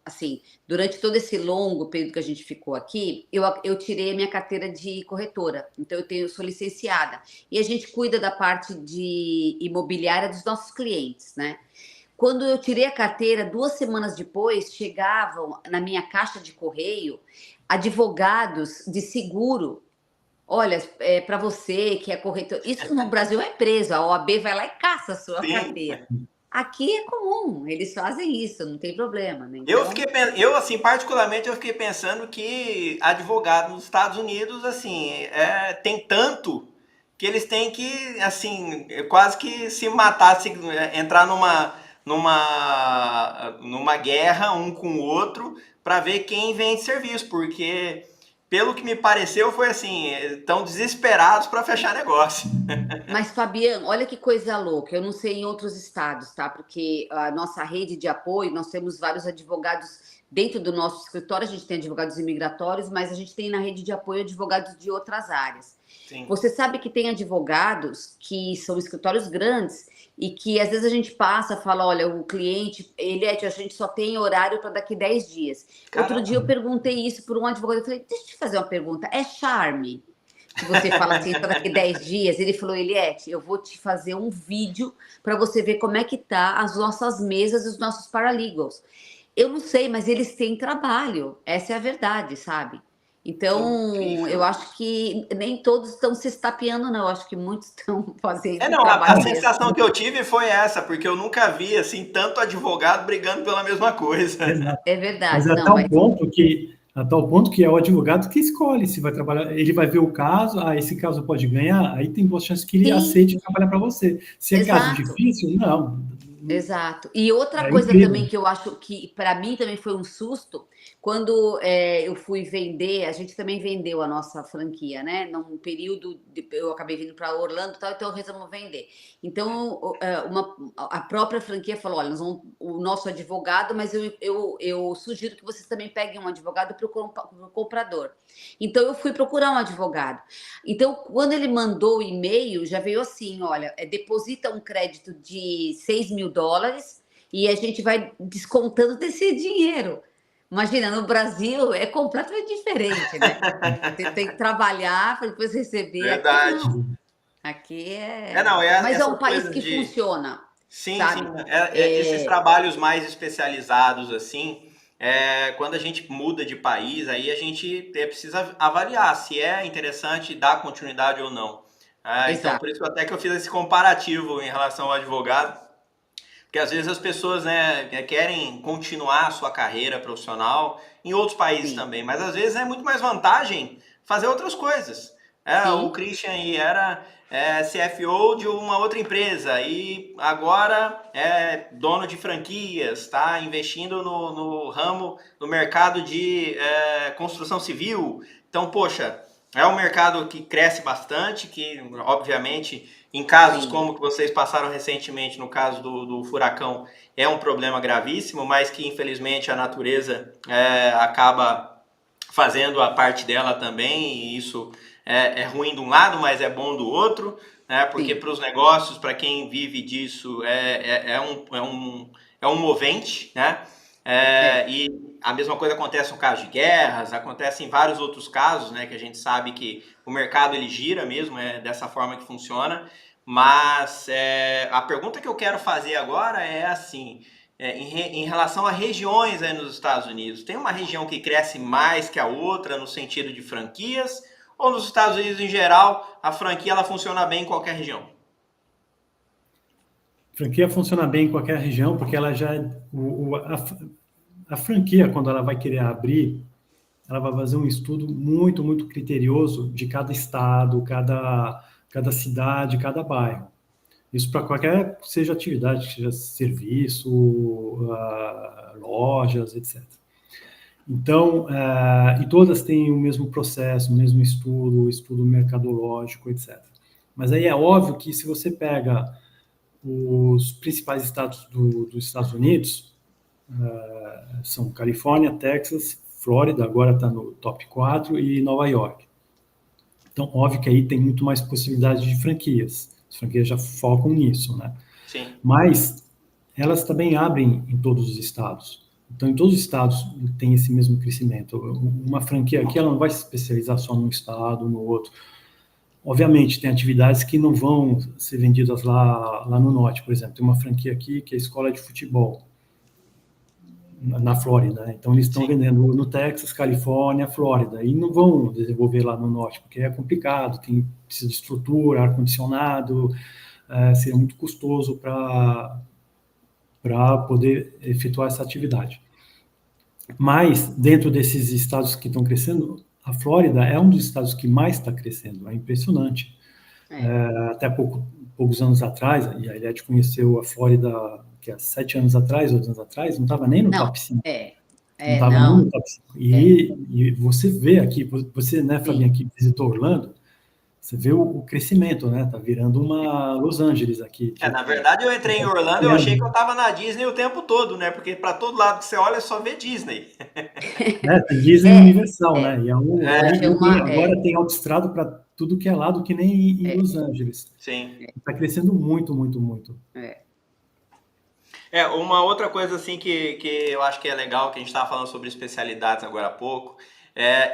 Speaker 2: assim, durante todo esse longo período que a gente ficou aqui, eu tirei a minha carteira de corretora, então eu sou licenciada, e a gente cuida da parte de imobiliária dos nossos clientes, né? Quando eu tirei a carteira, 2 semanas depois, chegavam na minha caixa de correio advogados de seguro. Olha, para você que é corretor, isso no Brasil é preso, a OAB vai lá e caça a sua
Speaker 1: Sim.
Speaker 2: carteira. Aqui é comum, eles fazem isso, não tem problema, né? Então,
Speaker 1: Assim, particularmente, eu fiquei pensando que advogado nos Estados Unidos, assim, tem tanto que eles têm que, assim, quase que se matar, entrar numa guerra um com o outro para ver quem vende serviço, porque pelo que me pareceu foi assim, estão desesperados para fechar negócio.
Speaker 2: mas, Fabiano, olha que coisa louca. Eu não sei em outros estados, tá? Porque a nossa rede de apoio, nós temos vários advogados dentro do nosso escritório, a gente tem advogados imigratórios, mas a gente tem na rede de apoio advogados de outras áreas.
Speaker 1: Sim.
Speaker 2: Você sabe que tem advogados que são escritórios grandes e que às vezes a gente passa, fala, olha, o cliente, a gente só tem horário para daqui 10 dias.
Speaker 1: Caramba.
Speaker 2: Outro dia eu perguntei isso para um advogado, eu falei, deixa eu te fazer uma pergunta, é charme? Que você fala assim, só daqui 10 dias, ele falou, Eliette, eu vou te fazer um vídeo para você ver como é que tá as nossas mesas e os nossos paralegals. Eu não sei, mas eles têm trabalho, essa é a verdade, sabe? Então, eu acho que nem todos estão se estapeando, não. Eu acho que muitos estão fazendo trabalho
Speaker 1: a
Speaker 2: mesmo.
Speaker 1: sensação que eu tive foi essa, porque eu nunca vi, assim, tanto advogado brigando pela mesma coisa.
Speaker 3: Exato.
Speaker 2: É verdade.
Speaker 3: Mas a tal ponto que é o advogado que escolhe se vai trabalhar, ele vai ver o caso, esse caso pode ganhar, aí tem boa chance que ele aceite trabalhar para você. Se é caso difícil, não.
Speaker 2: Exato. E outra
Speaker 3: É
Speaker 2: coisa
Speaker 3: incrível.
Speaker 2: também que eu acho que para mim também foi um susto, quando eu fui vender, a gente também vendeu a nossa franquia, né? Num período, eu acabei vindo para Orlando e tal, então resolvemos vender. Então, a própria franquia falou, olha, o nosso advogado, mas eu sugiro que vocês também peguem um advogado para o comprador. Então, eu fui procurar um advogado. Então, quando ele mandou o e-mail, já veio assim, olha, deposita um crédito de $6.000 e a gente vai descontando desse dinheiro. Imagina, no Brasil é completamente diferente, né? Você tem que trabalhar para depois receber.
Speaker 1: Verdade.
Speaker 2: Aqui não. Aqui mas é um país que funciona.
Speaker 1: Sim,
Speaker 2: sabe?
Speaker 1: sim. Esses trabalhos mais especializados, assim, quando a gente muda de país, aí a gente precisa avaliar se é interessante dar continuidade ou não. Então,
Speaker 2: Exato.
Speaker 1: por isso até que eu fiz esse comparativo em relação ao advogado, porque às vezes as pessoas, né, querem continuar a sua carreira profissional em outros países
Speaker 2: Sim.
Speaker 1: também, mas às vezes é muito mais vantagem fazer outras coisas. O
Speaker 2: Sim.
Speaker 1: Christian aí era CFO de uma outra empresa e agora é dono de franquias, está investindo no ramo, no mercado de construção civil. Então, poxa, é um mercado que cresce bastante, que obviamente em casos
Speaker 2: Sim.
Speaker 1: como que vocês passaram recentemente, no caso do furacão, é um problema gravíssimo, mas que infelizmente a natureza acaba fazendo a parte dela também, e isso é ruim de um lado, mas é bom do outro, né? Porque
Speaker 2: Sim.
Speaker 1: para os negócios, para quem vive disso, é um movente, né?
Speaker 2: É.
Speaker 1: E a mesma coisa acontece no caso de guerras, acontece em vários outros casos, né? Que a gente sabe que o mercado ele gira mesmo, é dessa forma que funciona. Mas a pergunta que eu quero fazer agora é assim, em relação a regiões aí nos Estados Unidos, tem uma região que cresce mais que a outra no sentido de franquias? Ou nos Estados Unidos em geral, a franquia ela funciona bem em qualquer região?
Speaker 3: Franquia funciona bem em qualquer região, porque ela já a franquia, quando ela vai querer abrir, ela vai fazer um estudo muito, muito criterioso de cada estado, cada cidade, cada bairro. Isso para qualquer, seja atividade, seja serviço, lojas, etc. Então, e todas têm o mesmo processo, o mesmo estudo mercadológico, etc. Mas aí é óbvio que se você pega os principais estados dos Estados Unidos, são Califórnia, Texas, Flórida, agora está no top 4, e Nova York. Então, óbvio que aí tem muito mais possibilidade de franquias. As franquias já focam nisso, né?
Speaker 1: Sim.
Speaker 3: Mas elas também abrem em todos os estados. Então, em todos os estados tem esse mesmo crescimento. Uma franquia aqui, ela não vai se especializar só num estado, no outro. Obviamente, tem atividades que não vão ser vendidas lá no norte, por exemplo. Tem uma franquia aqui que é a escola de futebol, na Flórida. Então, eles estão
Speaker 1: Sim.
Speaker 3: vendendo no Texas, Califórnia, Flórida, e não vão desenvolver lá no norte, porque é complicado, precisa de estrutura, ar-condicionado, seria muito custoso para poder efetuar essa atividade. Mas, dentro desses estados que estão crescendo, a Flórida é um dos estados que mais está crescendo, é impressionante. Até poucos anos atrás, e a Eliette conheceu a Flórida, que há 7 anos atrás, 8 anos atrás, não estava nem no
Speaker 2: Não,
Speaker 3: top 5. Não
Speaker 2: é,
Speaker 3: estava nem
Speaker 2: não,
Speaker 3: no top 5.
Speaker 2: é,
Speaker 3: E você vê aqui, você, né,
Speaker 2: sim.
Speaker 3: Fabinho, que visitou Orlando, você vê o crescimento, né? Tá virando uma Los Angeles aqui.
Speaker 1: Na verdade, eu entrei em Orlando e eu achei que eu estava na Disney o tempo todo, né? Porque para todo lado que você olha, só vê Disney.
Speaker 3: Tem Disney
Speaker 2: É,
Speaker 3: Universal, né?
Speaker 2: hoje é
Speaker 3: Agora tem autoestrada para tudo que é lado, que nem em
Speaker 2: é,
Speaker 3: Los Angeles.
Speaker 1: Sim.
Speaker 3: Está crescendo muito, muito, muito.
Speaker 2: é,
Speaker 1: Uma outra coisa assim que eu acho que é legal, que a gente estava falando sobre especialidades agora há pouco,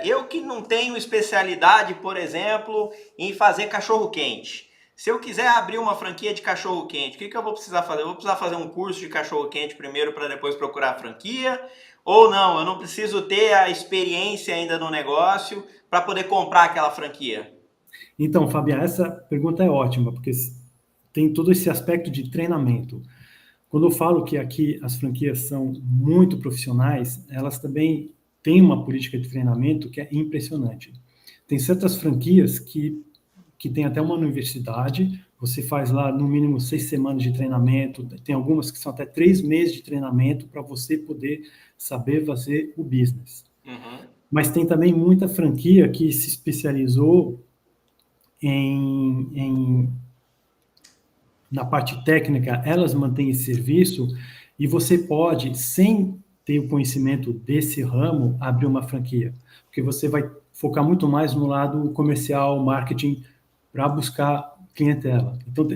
Speaker 1: eu que não tenho especialidade, por exemplo, em fazer cachorro-quente. Se eu quiser abrir uma franquia de cachorro-quente, o que eu vou precisar fazer? Eu vou precisar fazer um curso de cachorro-quente primeiro para depois procurar a franquia? Ou não, eu não preciso ter a experiência ainda no negócio para poder comprar aquela franquia?
Speaker 3: Então, Fabiana, essa pergunta é ótima, porque tem todo esse aspecto de treinamento. Quando eu falo que aqui as franquias são muito profissionais, elas também têm uma política de treinamento que é impressionante. Tem certas franquias que tem até uma universidade, você faz lá no mínimo 6 semanas de treinamento, tem algumas que são até 3 meses de treinamento para você poder saber fazer o business.
Speaker 1: Uhum.
Speaker 3: Mas tem também muita franquia que se especializou na parte técnica, elas mantêm esse serviço e você pode, sem ter o conhecimento desse ramo, abrir uma franquia, porque você vai focar muito mais no lado comercial, marketing, para buscar clientela. Então,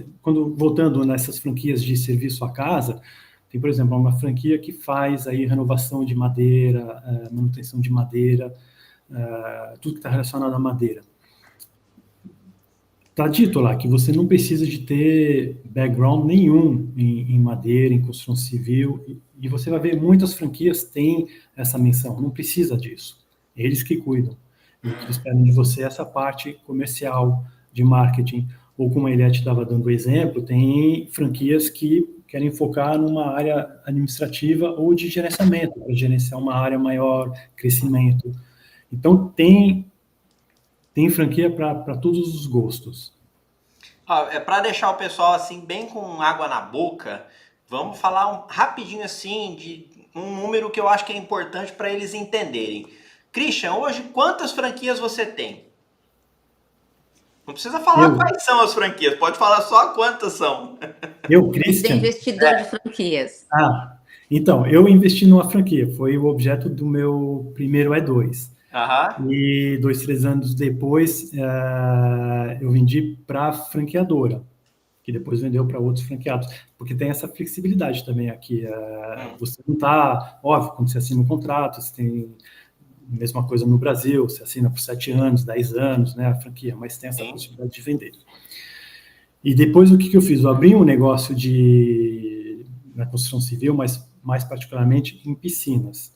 Speaker 3: voltando nessas franquias de serviço à casa, tem, por exemplo, uma franquia que faz aí renovação de madeira, manutenção de madeira, tudo que está relacionado à madeira. Está dito lá que você não precisa de ter background nenhum em madeira, em construção civil, e você vai ver muitas franquias têm essa menção, não precisa disso. Eles que cuidam. E o que eles pedem de você é essa parte comercial, de marketing, ou como a Eliette estava dando o exemplo, tem franquias que querem focar numa área administrativa ou de gerenciamento, para gerenciar uma área maior, crescimento. Então, tem franquia para todos os gostos.
Speaker 1: Para deixar o pessoal assim bem com água na boca, vamos falar rapidinho assim de um número que eu acho que é importante para eles entenderem. Christian, hoje quantas franquias você tem? Não precisa falar quais são as franquias, pode falar só quantas são.
Speaker 3: Christian.
Speaker 2: Você é investidor de franquias.
Speaker 3: Então, eu investi numa franquia, foi o objeto do meu primeiro E2. E 2, 3 anos depois, eu vendi para a franqueadora, que depois vendeu para outros franqueados, porque tem essa flexibilidade também aqui. Você não está, óbvio, quando você assina um contrato, você tem a mesma coisa no Brasil, você assina por 7 anos, 10 anos, né, a franquia, mas tem essa possibilidade de vender. E depois o que eu fiz? Eu abri um negócio na construção civil, mas mais particularmente em piscinas.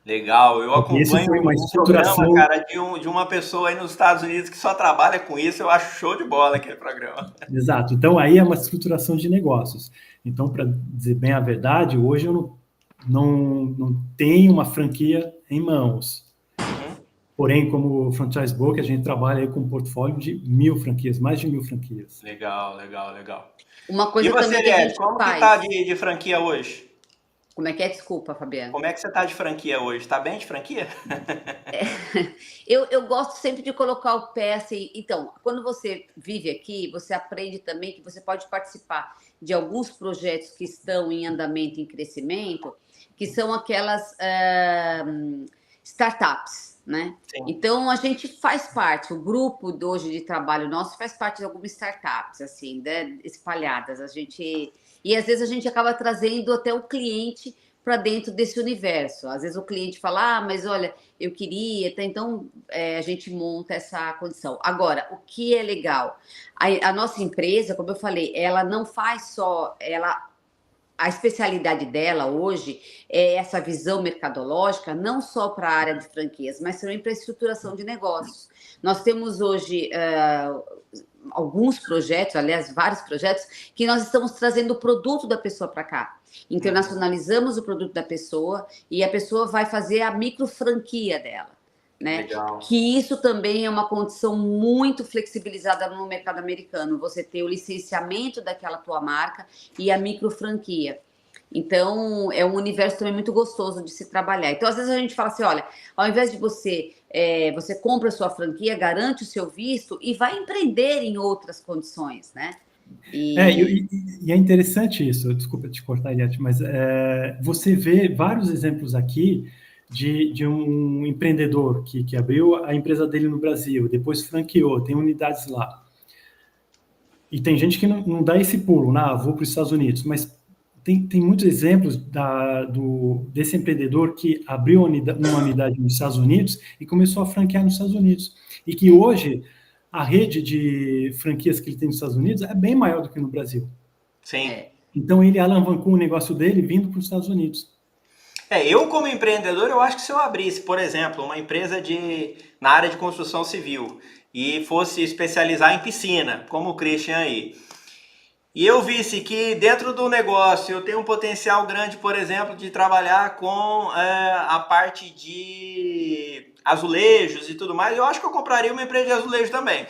Speaker 1: Legal, eu acompanho
Speaker 3: uma
Speaker 1: programa, cara, de uma pessoa aí nos Estados Unidos que só trabalha com isso, eu acho show de bola aquele programa.
Speaker 3: Exato, então aí é uma estruturação de negócios. Então, para dizer bem a verdade, hoje eu não tenho uma franquia em mãos. Porém, como franchise broker, a gente trabalha aí com um portfólio de 1.000 franquias, mais de 1.000 franquias.
Speaker 1: Legal, legal, legal.
Speaker 2: Uma coisa
Speaker 1: e você,
Speaker 2: também que a gente
Speaker 1: como
Speaker 2: faz...
Speaker 1: que tá de franquia hoje?
Speaker 2: Como é que é? Desculpa, Fabiana.
Speaker 1: Como é que você tá de franquia hoje? Tá bem de franquia?
Speaker 2: Eu gosto sempre de colocar o pé assim. Então, quando você vive aqui, você aprende também que você pode participar de alguns projetos que estão em andamento, em crescimento, que são aquelas startups, né? Sim. Então, a gente faz parte, o grupo hoje de trabalho nosso faz parte de algumas startups, assim, né, espalhadas. E às vezes a gente acaba trazendo até o cliente para dentro desse universo. Às vezes o cliente fala, mas olha, eu queria, então a gente monta essa condição. Agora, o que é legal? A nossa empresa, como eu falei, ela não faz só... A especialidade dela hoje é essa visão mercadológica, não só para a área de franquias, mas também para a estruturação de negócios. Nós temos hoje alguns projetos, aliás, vários projetos, que nós estamos trazendo o produto da pessoa para cá. Internacionalizamos o produto da pessoa e a pessoa vai fazer a micro franquia dela. Né? Legal. Que isso também é uma condição muito flexibilizada no mercado americano, você ter o licenciamento daquela tua marca e a micro franquia. Então, é um universo também muito gostoso de se trabalhar. Então, às vezes a gente fala assim, olha, ao invés de você compra a sua franquia, garante o seu visto e vai empreender em outras condições, né?
Speaker 3: E é interessante isso, desculpa te cortar, Eliette, mas você vê vários exemplos aqui de um empreendedor que abriu a empresa dele no Brasil, depois franqueou, tem unidades lá. E tem gente que não dá esse pulo, vou para os Estados Unidos, mas tem muitos exemplos desse empreendedor que abriu uma unidade nos Estados Unidos e começou a franquear nos Estados Unidos. E que hoje a rede de franquias que ele tem nos Estados Unidos é bem maior do que no Brasil.
Speaker 1: Sim.
Speaker 3: Então ele alavancou o negócio dele vindo para os Estados Unidos.
Speaker 1: Eu como empreendedor, eu acho que se eu abrisse, por exemplo, uma empresa na área de construção civil e fosse especializar em piscina, como o Christian aí, e eu visse que dentro do negócio eu tenho um potencial grande, por exemplo, de trabalhar com a parte de azulejos e tudo mais, eu acho que eu compraria uma empresa de azulejo também.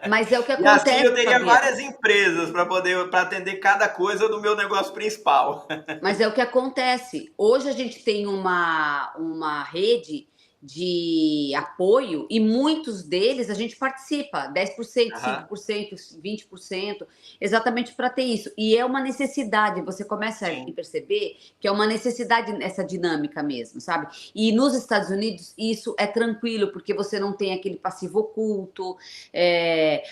Speaker 2: Mas é o que acontece.
Speaker 1: E assim eu teria várias empresas para atender cada coisa do meu negócio principal.
Speaker 2: Mas é o que acontece. Hoje a gente tem uma rede de apoio e muitos deles a gente participa, 10%, 5%, 20%, exatamente para ter isso. E é uma necessidade, você começa a perceber que é uma necessidade essa dinâmica mesmo, sabe? E nos Estados Unidos isso é tranquilo, porque você não tem aquele passivo oculto,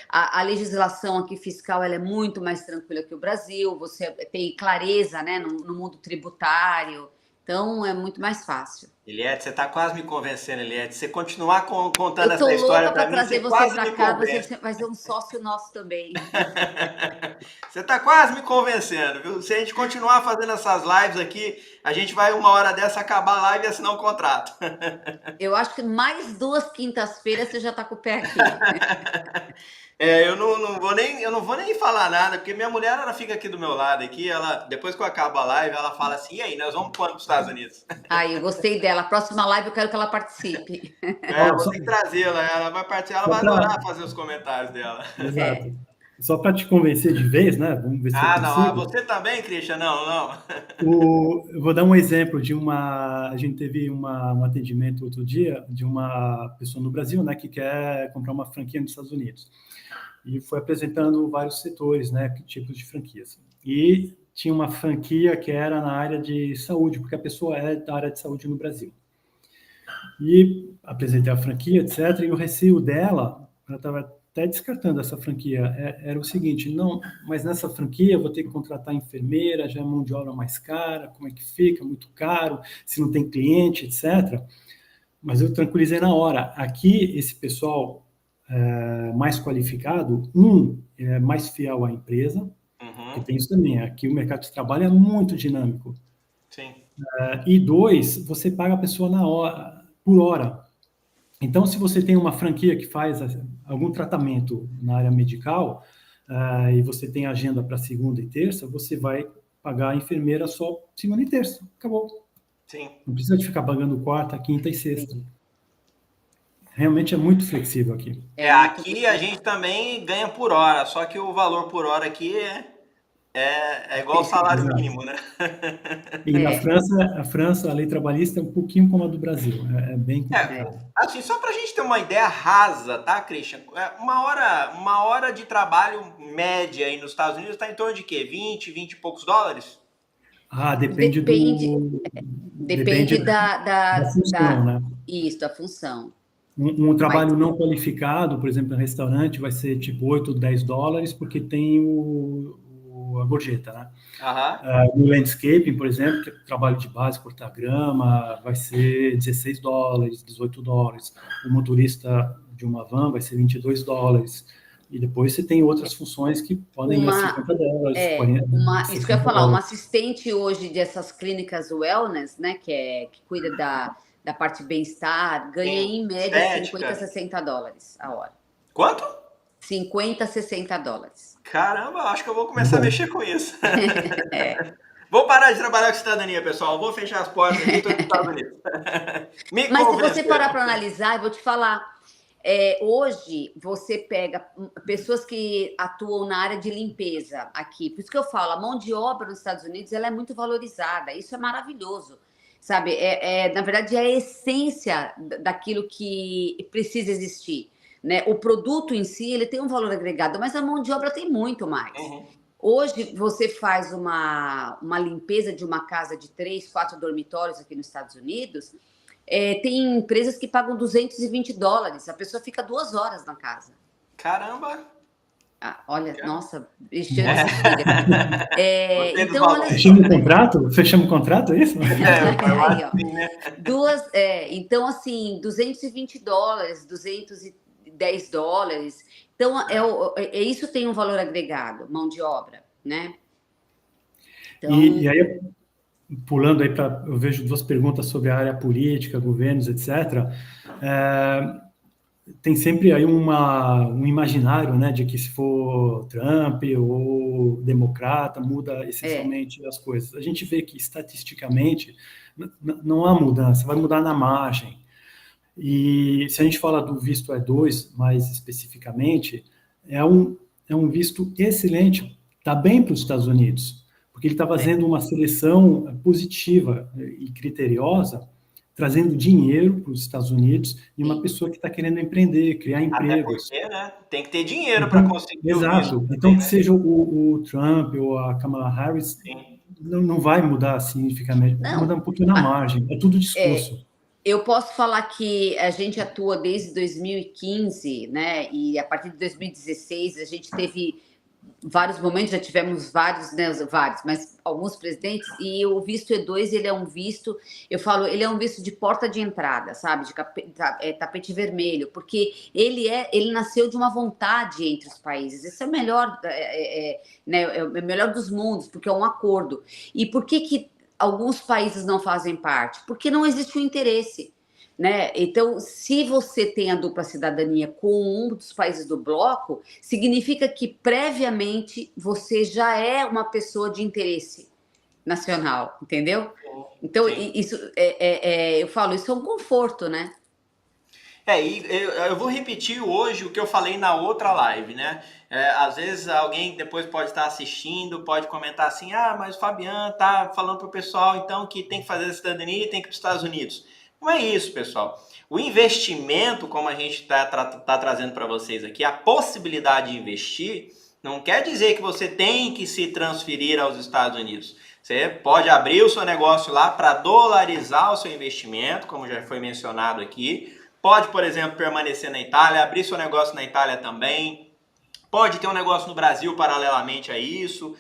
Speaker 2: a legislação aqui fiscal ela é muito mais tranquila que o Brasil, você tem clareza, né, no mundo tributário, então é muito mais fácil.
Speaker 1: Eliette, você está quase me convencendo, Eliette. Se você continuar contando
Speaker 2: Eu tô
Speaker 1: essa história
Speaker 2: louca
Speaker 1: para
Speaker 2: para
Speaker 1: mim,
Speaker 2: trazer
Speaker 1: você
Speaker 2: você
Speaker 1: quase
Speaker 2: para
Speaker 1: me
Speaker 2: cá,
Speaker 1: convence.
Speaker 2: você vai ser um sócio nosso também.
Speaker 1: Você está quase me convencendo, viu? Se a gente continuar fazendo essas lives aqui, a gente vai uma hora dessa acabar a live e assinar um contrato.
Speaker 2: Eu acho que mais 2 quintas-feiras você já está com o pé aqui.
Speaker 1: Eu não vou nem falar nada, porque minha mulher ela fica aqui do meu lado aqui, ela depois que eu acabo a live, ela fala assim: "E aí, nós vamos quando para os Estados Unidos?"
Speaker 2: Ai, eu gostei dela. A próxima live eu quero que ela participe.
Speaker 3: Ó,
Speaker 1: Vou ter que trazê-la, ela vai participar, ela
Speaker 3: só
Speaker 1: vai
Speaker 3: para
Speaker 1: adorar fazer os comentários dela.
Speaker 2: É.
Speaker 3: exato. Só para te convencer de vez, né? Vamos ver se eu
Speaker 1: Ah, não,
Speaker 3: consigo.
Speaker 1: você também, Christian? Não, não.
Speaker 3: Eu vou dar um exemplo de uma. A gente teve um atendimento outro dia de uma pessoa no Brasil, né, que quer comprar uma franquia nos Estados Unidos. E foi apresentando vários setores, né, tipos de franquias. E tinha uma franquia que era na área de saúde, porque a pessoa é da área de saúde no Brasil. E apresentei a franquia, etc. E o receio dela, ela estava até descartando essa franquia, era o seguinte: não, mas nessa franquia eu vou ter que contratar enfermeira, já é mão de obra mais cara, como é que fica? Muito caro, se não tem cliente, etc. Mas eu tranquilizei na hora. Aqui, esse pessoal mais qualificado, é mais fiel à empresa, que
Speaker 1: Uhum,
Speaker 3: tem isso também. Aqui o mercado de trabalho é muito dinâmico.
Speaker 1: sim.
Speaker 3: E dois, você paga a pessoa na hora, por hora. Então, se você tem uma franquia que faz algum tratamento na área medical, e você tem agenda para segunda e terça, você vai pagar a enfermeira só segunda e terça. Acabou.
Speaker 1: Sim.
Speaker 3: Não precisa de ficar pagando quarta, quinta e sexta. Realmente é muito flexível aqui.
Speaker 2: É muito
Speaker 1: Aqui a gente também ganha por hora, só que o valor por hora aqui é igual o salário
Speaker 3: Exato.
Speaker 1: mínimo, né?
Speaker 3: E na
Speaker 2: é,
Speaker 3: França, a lei trabalhista é um pouquinho como a do Brasil. É bem
Speaker 1: É,
Speaker 3: complicado.
Speaker 1: assim, só para a gente ter uma ideia rasa, tá, Christian? Uma hora de trabalho média aí nos Estados Unidos está em torno de quê? 20 e poucos dólares?
Speaker 3: Depende
Speaker 2: depende,
Speaker 3: depende
Speaker 2: depende da,
Speaker 3: da função, né?
Speaker 2: isso, da função.
Speaker 3: Um
Speaker 2: Mas
Speaker 3: trabalho não qualificado, por exemplo, no restaurante, vai ser tipo 8, 10 dólares, porque tem a gorjeta, né?
Speaker 1: Aham.
Speaker 3: No landscaping, por exemplo, que é trabalho de base, cortar grama, vai ser 16 dólares, 18 dólares. O motorista de uma van vai ser 22 dólares. E depois você tem outras funções que podem ir a
Speaker 2: uma
Speaker 3: 50 dólares, 40,
Speaker 2: isso que eu ia
Speaker 3: 60
Speaker 2: falar, uma
Speaker 3: dólares.
Speaker 2: assistente hoje dessas clínicas wellness, né, que cuida da parte de bem-estar, ganha
Speaker 1: Sim.
Speaker 2: em média 50,
Speaker 1: Estética.
Speaker 2: 60 dólares a hora.
Speaker 1: Quanto?
Speaker 2: 50, 60 dólares.
Speaker 1: Caramba, acho que eu vou
Speaker 3: É
Speaker 1: começar a
Speaker 3: bom.
Speaker 1: mexer com isso.
Speaker 2: É.
Speaker 1: Vou parar de trabalhar com cidadania, pessoal. Vou fechar as portas aqui e estou nos Estados Unidos. Me
Speaker 2: Mas se você parar
Speaker 1: convenceram.
Speaker 2: para analisar, eu vou te falar, hoje você pega pessoas que atuam na área de limpeza aqui. Por isso que eu falo, a mão de obra nos Estados Unidos ela é muito valorizada. Isso é maravilhoso, sabe? Na verdade, é a essência daquilo que precisa existir, né? O produto em si ele tem um valor agregado, mas a mão de obra tem muito mais.
Speaker 1: Uhum.
Speaker 2: Hoje você faz uma limpeza de uma casa de 3, 4 dormitórios aqui nos Estados Unidos. Tem empresas que pagam 220 dólares. A pessoa fica 2 horas na casa.
Speaker 1: Caramba.
Speaker 2: Ah, olha,
Speaker 1: É.
Speaker 2: nossa, enchendo essa filha.
Speaker 1: Gostei dos
Speaker 2: Então, olha
Speaker 1: valores.
Speaker 2: só.
Speaker 3: Fechamos o contrato? Fechamos o contrato, é isso?
Speaker 1: Eu
Speaker 2: Aí,
Speaker 1: acho
Speaker 2: ó.
Speaker 1: que sim, né?
Speaker 2: Então, assim, 220 dólares, 210 dólares. Então, isso tem um valor agregado, mão de obra, né?
Speaker 3: E
Speaker 2: Então,
Speaker 3: aí, pulando aí para, eu vejo duas perguntas sobre a área política, governos, etc. Tem sempre aí um imaginário, né, de que se for Trump ou democrata, muda
Speaker 2: é,
Speaker 3: essencialmente as coisas. A gente vê que, estatisticamente, não há mudança, vai mudar na margem. E se a gente fala do visto E2, mais especificamente, é um visto excelente, está bem para os Estados Unidos, porque ele está fazendo uma seleção positiva e criteriosa, trazendo dinheiro para os Estados Unidos e uma
Speaker 2: sim.
Speaker 3: pessoa que está querendo empreender, criar
Speaker 1: Até
Speaker 3: empregos.
Speaker 1: porque, né? Tem que ter dinheiro para
Speaker 3: Então,
Speaker 1: conseguir o visto
Speaker 3: exato. Então,
Speaker 1: também,
Speaker 3: que
Speaker 1: né?
Speaker 3: seja o Trump ou a Kamala Harris,
Speaker 1: Sim.
Speaker 3: não vai mudar significativamente, vai mudar
Speaker 2: Não,
Speaker 3: um pouquinho na margem, é tudo discurso.
Speaker 2: eu posso falar que a gente atua desde 2015, né? E a partir de 2016 a gente teve vários momentos, já tivemos vários, né, vários, mas alguns presidentes, e o visto E2, ele é um visto, eu falo, ele é um visto de porta de entrada, sabe, de tapete vermelho, porque ele nasceu de uma vontade entre os países, esse é o melhor, né, é o melhor dos mundos, porque é um acordo. E por que alguns países não fazem parte? Porque não existe um interesse. Né? Então, se você tem a dupla cidadania com um dos países do bloco, significa que previamente você já é uma pessoa de interesse nacional, entendeu? Então,
Speaker 1: Sim.
Speaker 2: isso eu falo, isso é um conforto, né?
Speaker 1: E eu vou repetir hoje o que eu falei na outra live, né? Às vezes alguém depois pode estar assistindo, pode comentar assim, mas o Fabian tá falando pro pessoal então que tem que fazer a cidadania e tem que ir para os Estados Unidos. Não é isso, pessoal. O investimento, como a gente tá trazendo para vocês aqui, a possibilidade de investir, não quer dizer que você tem que se transferir aos Estados Unidos. Você pode abrir o seu negócio lá para dolarizar o seu investimento, como já foi mencionado aqui. Pode, por exemplo, permanecer na Itália, abrir seu negócio na Itália também. Pode ter um negócio no Brasil paralelamente a isso.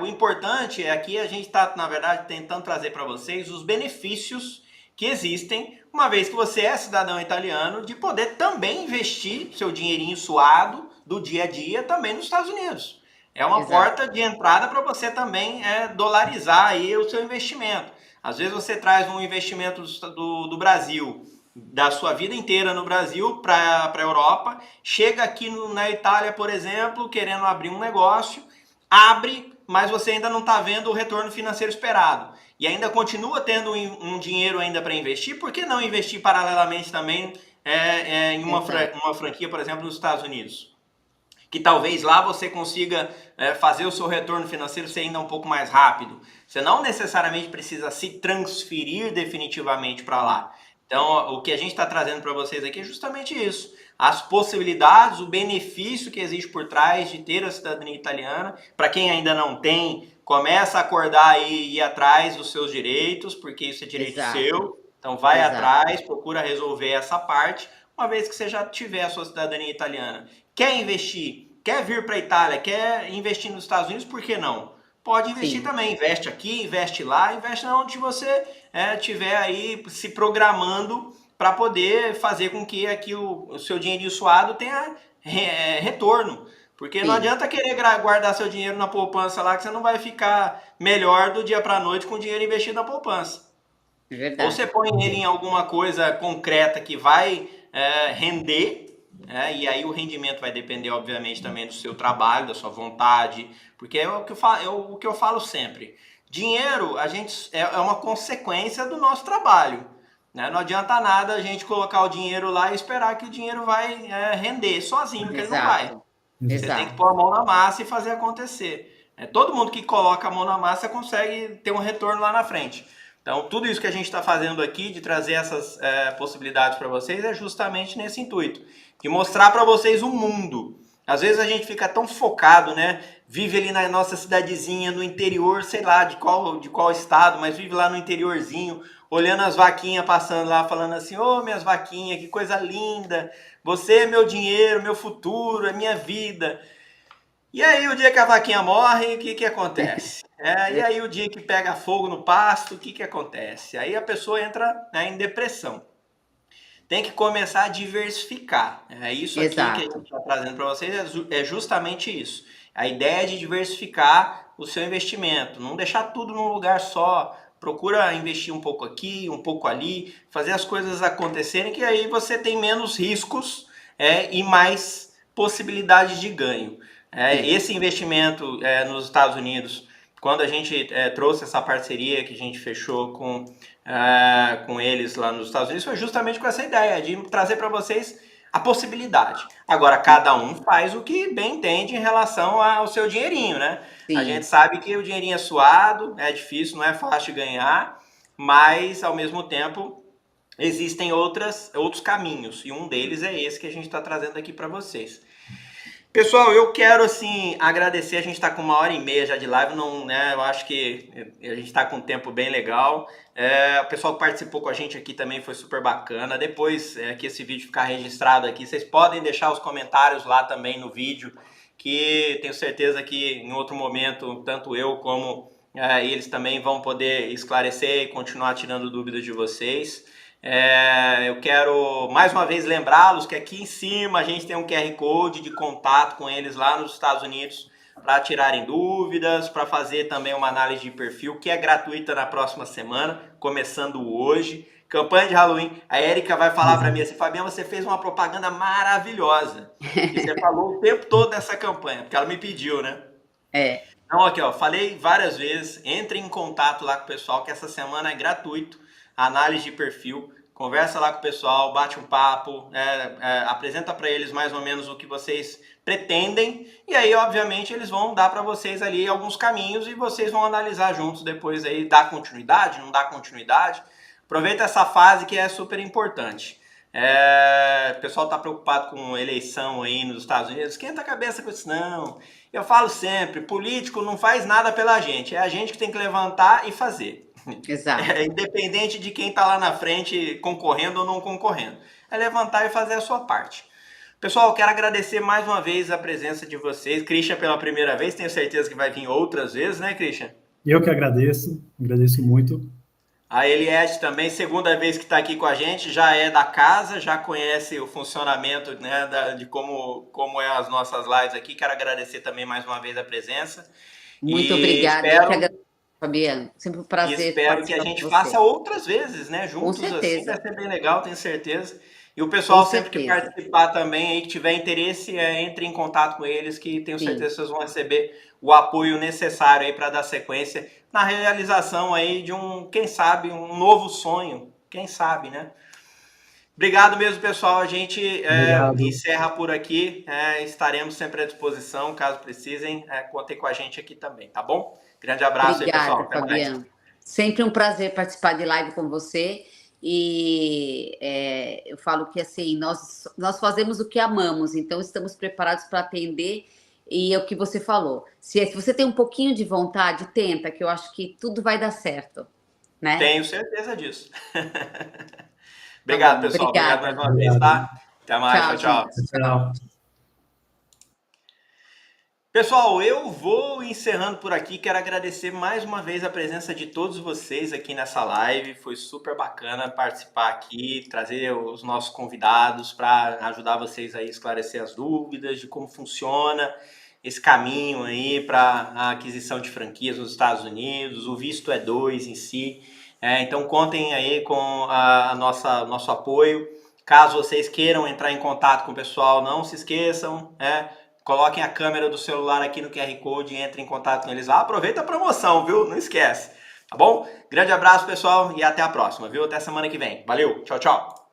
Speaker 1: O importante é que a gente está, na verdade, tentando trazer para vocês os benefícios que existem, uma vez que você é cidadão italiano, de poder também investir seu dinheirinho suado do dia a dia também nos Estados Unidos. É uma porta de entrada para você também dolarizar aí o seu investimento. Às vezes você traz um investimento do Brasil, da sua vida inteira no Brasil para a Europa, chega aqui na Itália, por exemplo, querendo abrir um negócio, abre, mas você ainda não está vendo o retorno financeiro esperado. E ainda continua tendo um dinheiro ainda para investir, por que não investir paralelamente também em uma franquia, por exemplo, nos Estados Unidos? Que talvez lá você consiga fazer o seu retorno financeiro ser ainda um pouco mais rápido. Você não necessariamente precisa se transferir definitivamente para lá. Então, o que a gente está trazendo para vocês aqui é justamente isso. As possibilidades, o benefício que existe por trás de ter a cidadania italiana. Para quem ainda não tem, começa a acordar e ir atrás dos seus direitos, porque isso é direito seu. Então, vai atrás, procura resolver essa parte, uma vez que você já tiver a sua cidadania italiana. Quer investir? Quer vir para a Itália? Quer investir nos Estados Unidos? Por que não? Pode investir também. Investe aqui, investe lá, investe onde você estiver aí se programando para poder fazer com que aqui o seu dinheirinho suado tenha retorno. Porque não adianta querer guardar seu dinheiro na poupança lá, que você não vai ficar melhor do dia para a noite com o dinheiro investido na poupança. Ou você põe ele em alguma coisa concreta que vai render, e aí o rendimento vai depender, obviamente, também do seu trabalho, da sua vontade, porque é o que eu falo sempre. Dinheiro, a gente é uma consequência do nosso trabalho. Né? Não adianta nada a gente colocar o dinheiro lá e esperar que o dinheiro vai render sozinho, porque ele não vai. Você tem que pôr a mão na massa e fazer acontecer. Todo mundo que coloca a mão na massa consegue ter um retorno lá na frente. Então, tudo isso que a gente está fazendo aqui, de trazer essas possibilidades para vocês, é justamente nesse intuito. De mostrar para vocês o mundo. Às vezes a gente fica tão focado, né? Vive ali na nossa cidadezinha, no interior, sei lá de qual estado, mas vive lá no interiorzinho, olhando as vaquinhas passando lá, falando assim, minhas vaquinhas, que coisa linda, você é meu dinheiro, meu futuro, é minha vida. E aí o dia que a vaquinha morre, o que acontece? E aí o dia que pega fogo no pasto, o que acontece? Aí a pessoa entra em depressão. Tem que começar a diversificar. Isso aqui que a gente está trazendo para vocês é justamente isso. A ideia de diversificar o seu investimento. Não deixar tudo num lugar só. Procura investir um pouco aqui, um pouco ali. Fazer as coisas acontecerem, que aí você tem menos riscos e mais possibilidades de ganho. Esse investimento nos Estados Unidos, quando a gente trouxe essa parceria que a gente fechou com eles lá nos Estados Unidos, foi justamente com essa ideia de trazer para vocês a possibilidade. Agora, cada um faz o que bem entende em relação ao seu dinheirinho, né? Sim. A gente sabe que o dinheirinho é suado, é difícil, não é fácil de ganhar, mas, ao mesmo tempo, existem outros caminhos, e um deles é esse que a gente está trazendo aqui para vocês. Pessoal, eu quero, assim, agradecer, a gente está com 1h30 já de live, eu acho que a gente está com um tempo bem legal. O pessoal que participou com a gente aqui também foi super bacana. Depois que esse vídeo ficar registrado aqui, vocês podem deixar os comentários lá também no vídeo, que tenho certeza que em outro momento, tanto eu como eles também vão poder esclarecer e continuar tirando dúvidas de vocês. Eu quero mais uma vez lembrá-los que aqui em cima a gente tem um QR Code de contato com eles lá nos Estados Unidos para tirarem dúvidas, para fazer também uma análise de perfil que é gratuita na próxima semana, começando hoje. Campanha de Halloween, a Érica vai falar para mim assim, Fabiano, você fez uma propaganda maravilhosa. E você falou o tempo todo dessa campanha, porque ela me pediu, né? Então, aqui, ó, falei várias vezes, entre em contato lá com o pessoal, que essa semana é gratuito, análise de perfil, conversa lá com o pessoal, bate um papo, apresenta para eles mais ou menos o que vocês pretendem, e aí, obviamente, eles vão dar para vocês ali alguns caminhos e vocês vão analisar juntos depois aí, dá continuidade, não dá continuidade. Aproveita essa fase que é super importante. O pessoal está preocupado com eleição aí nos Estados Unidos, esquenta a cabeça com isso não. Eu falo sempre, político não faz nada pela gente, é a gente que tem que levantar e fazer.
Speaker 2: Exato.
Speaker 1: Independente de quem está lá na frente concorrendo ou não concorrendo. É levantar e fazer a sua parte. Pessoal, eu quero agradecer mais uma vez a presença de vocês. Christian pela primeira vez, tenho certeza que vai vir outras vezes, né, Christian?
Speaker 3: Eu que agradeço muito.
Speaker 1: A Eliette também, segunda vez que está aqui com a gente, já é da casa, já conhece o funcionamento, né, de como é as nossas lives aqui. Quero agradecer também mais uma vez a presença.
Speaker 2: Muito obrigada. Eu que agradeço, Fabiano. Sempre um prazer.
Speaker 1: E espero que a gente faça outras vezes, né? Juntos assim, vai ser bem legal, tenho certeza. E o pessoal sempre que participar também, aí que tiver interesse, entre em contato com eles, que tenho certeza que vocês vão receber o apoio necessário aí para dar sequência na realização aí de quem sabe, um novo sonho. Quem sabe, né? Obrigado mesmo, pessoal. A gente encerra por aqui. Estaremos sempre à disposição, caso precisem. Contem com a gente aqui também, tá bom? Grande abraço.
Speaker 2: Obrigada,
Speaker 1: aí, pessoal. Até
Speaker 2: Fabiano.
Speaker 1: mais.
Speaker 2: Sempre um prazer participar de live com você. E eu falo que assim, nós fazemos o que amamos, então estamos preparados para atender. E é o que você falou. Se você tem um pouquinho de vontade, tenta, que eu acho que tudo vai dar certo. Né?
Speaker 1: Tenho certeza disso. Obrigado, pessoal.
Speaker 2: Obrigada.
Speaker 1: Obrigado mais uma vez, tá? Até mais. Tchau. Pessoal, eu vou encerrando por aqui. Quero agradecer mais uma vez a presença de todos vocês aqui nessa live. Foi super bacana participar aqui, trazer os nossos convidados para ajudar vocês a esclarecer as dúvidas de como funciona esse caminho aí para a aquisição de franquias nos Estados Unidos, o visto E2 em si. Então contem aí com nosso apoio. Caso vocês queiram entrar em contato com o pessoal, não se esqueçam, coloquem a câmera do celular aqui no QR Code e entrem em contato com eles lá. Aproveita a promoção, viu? Não esquece. Tá bom? Grande abraço, pessoal, e até a próxima, viu? Até semana que vem. Valeu, tchau, tchau.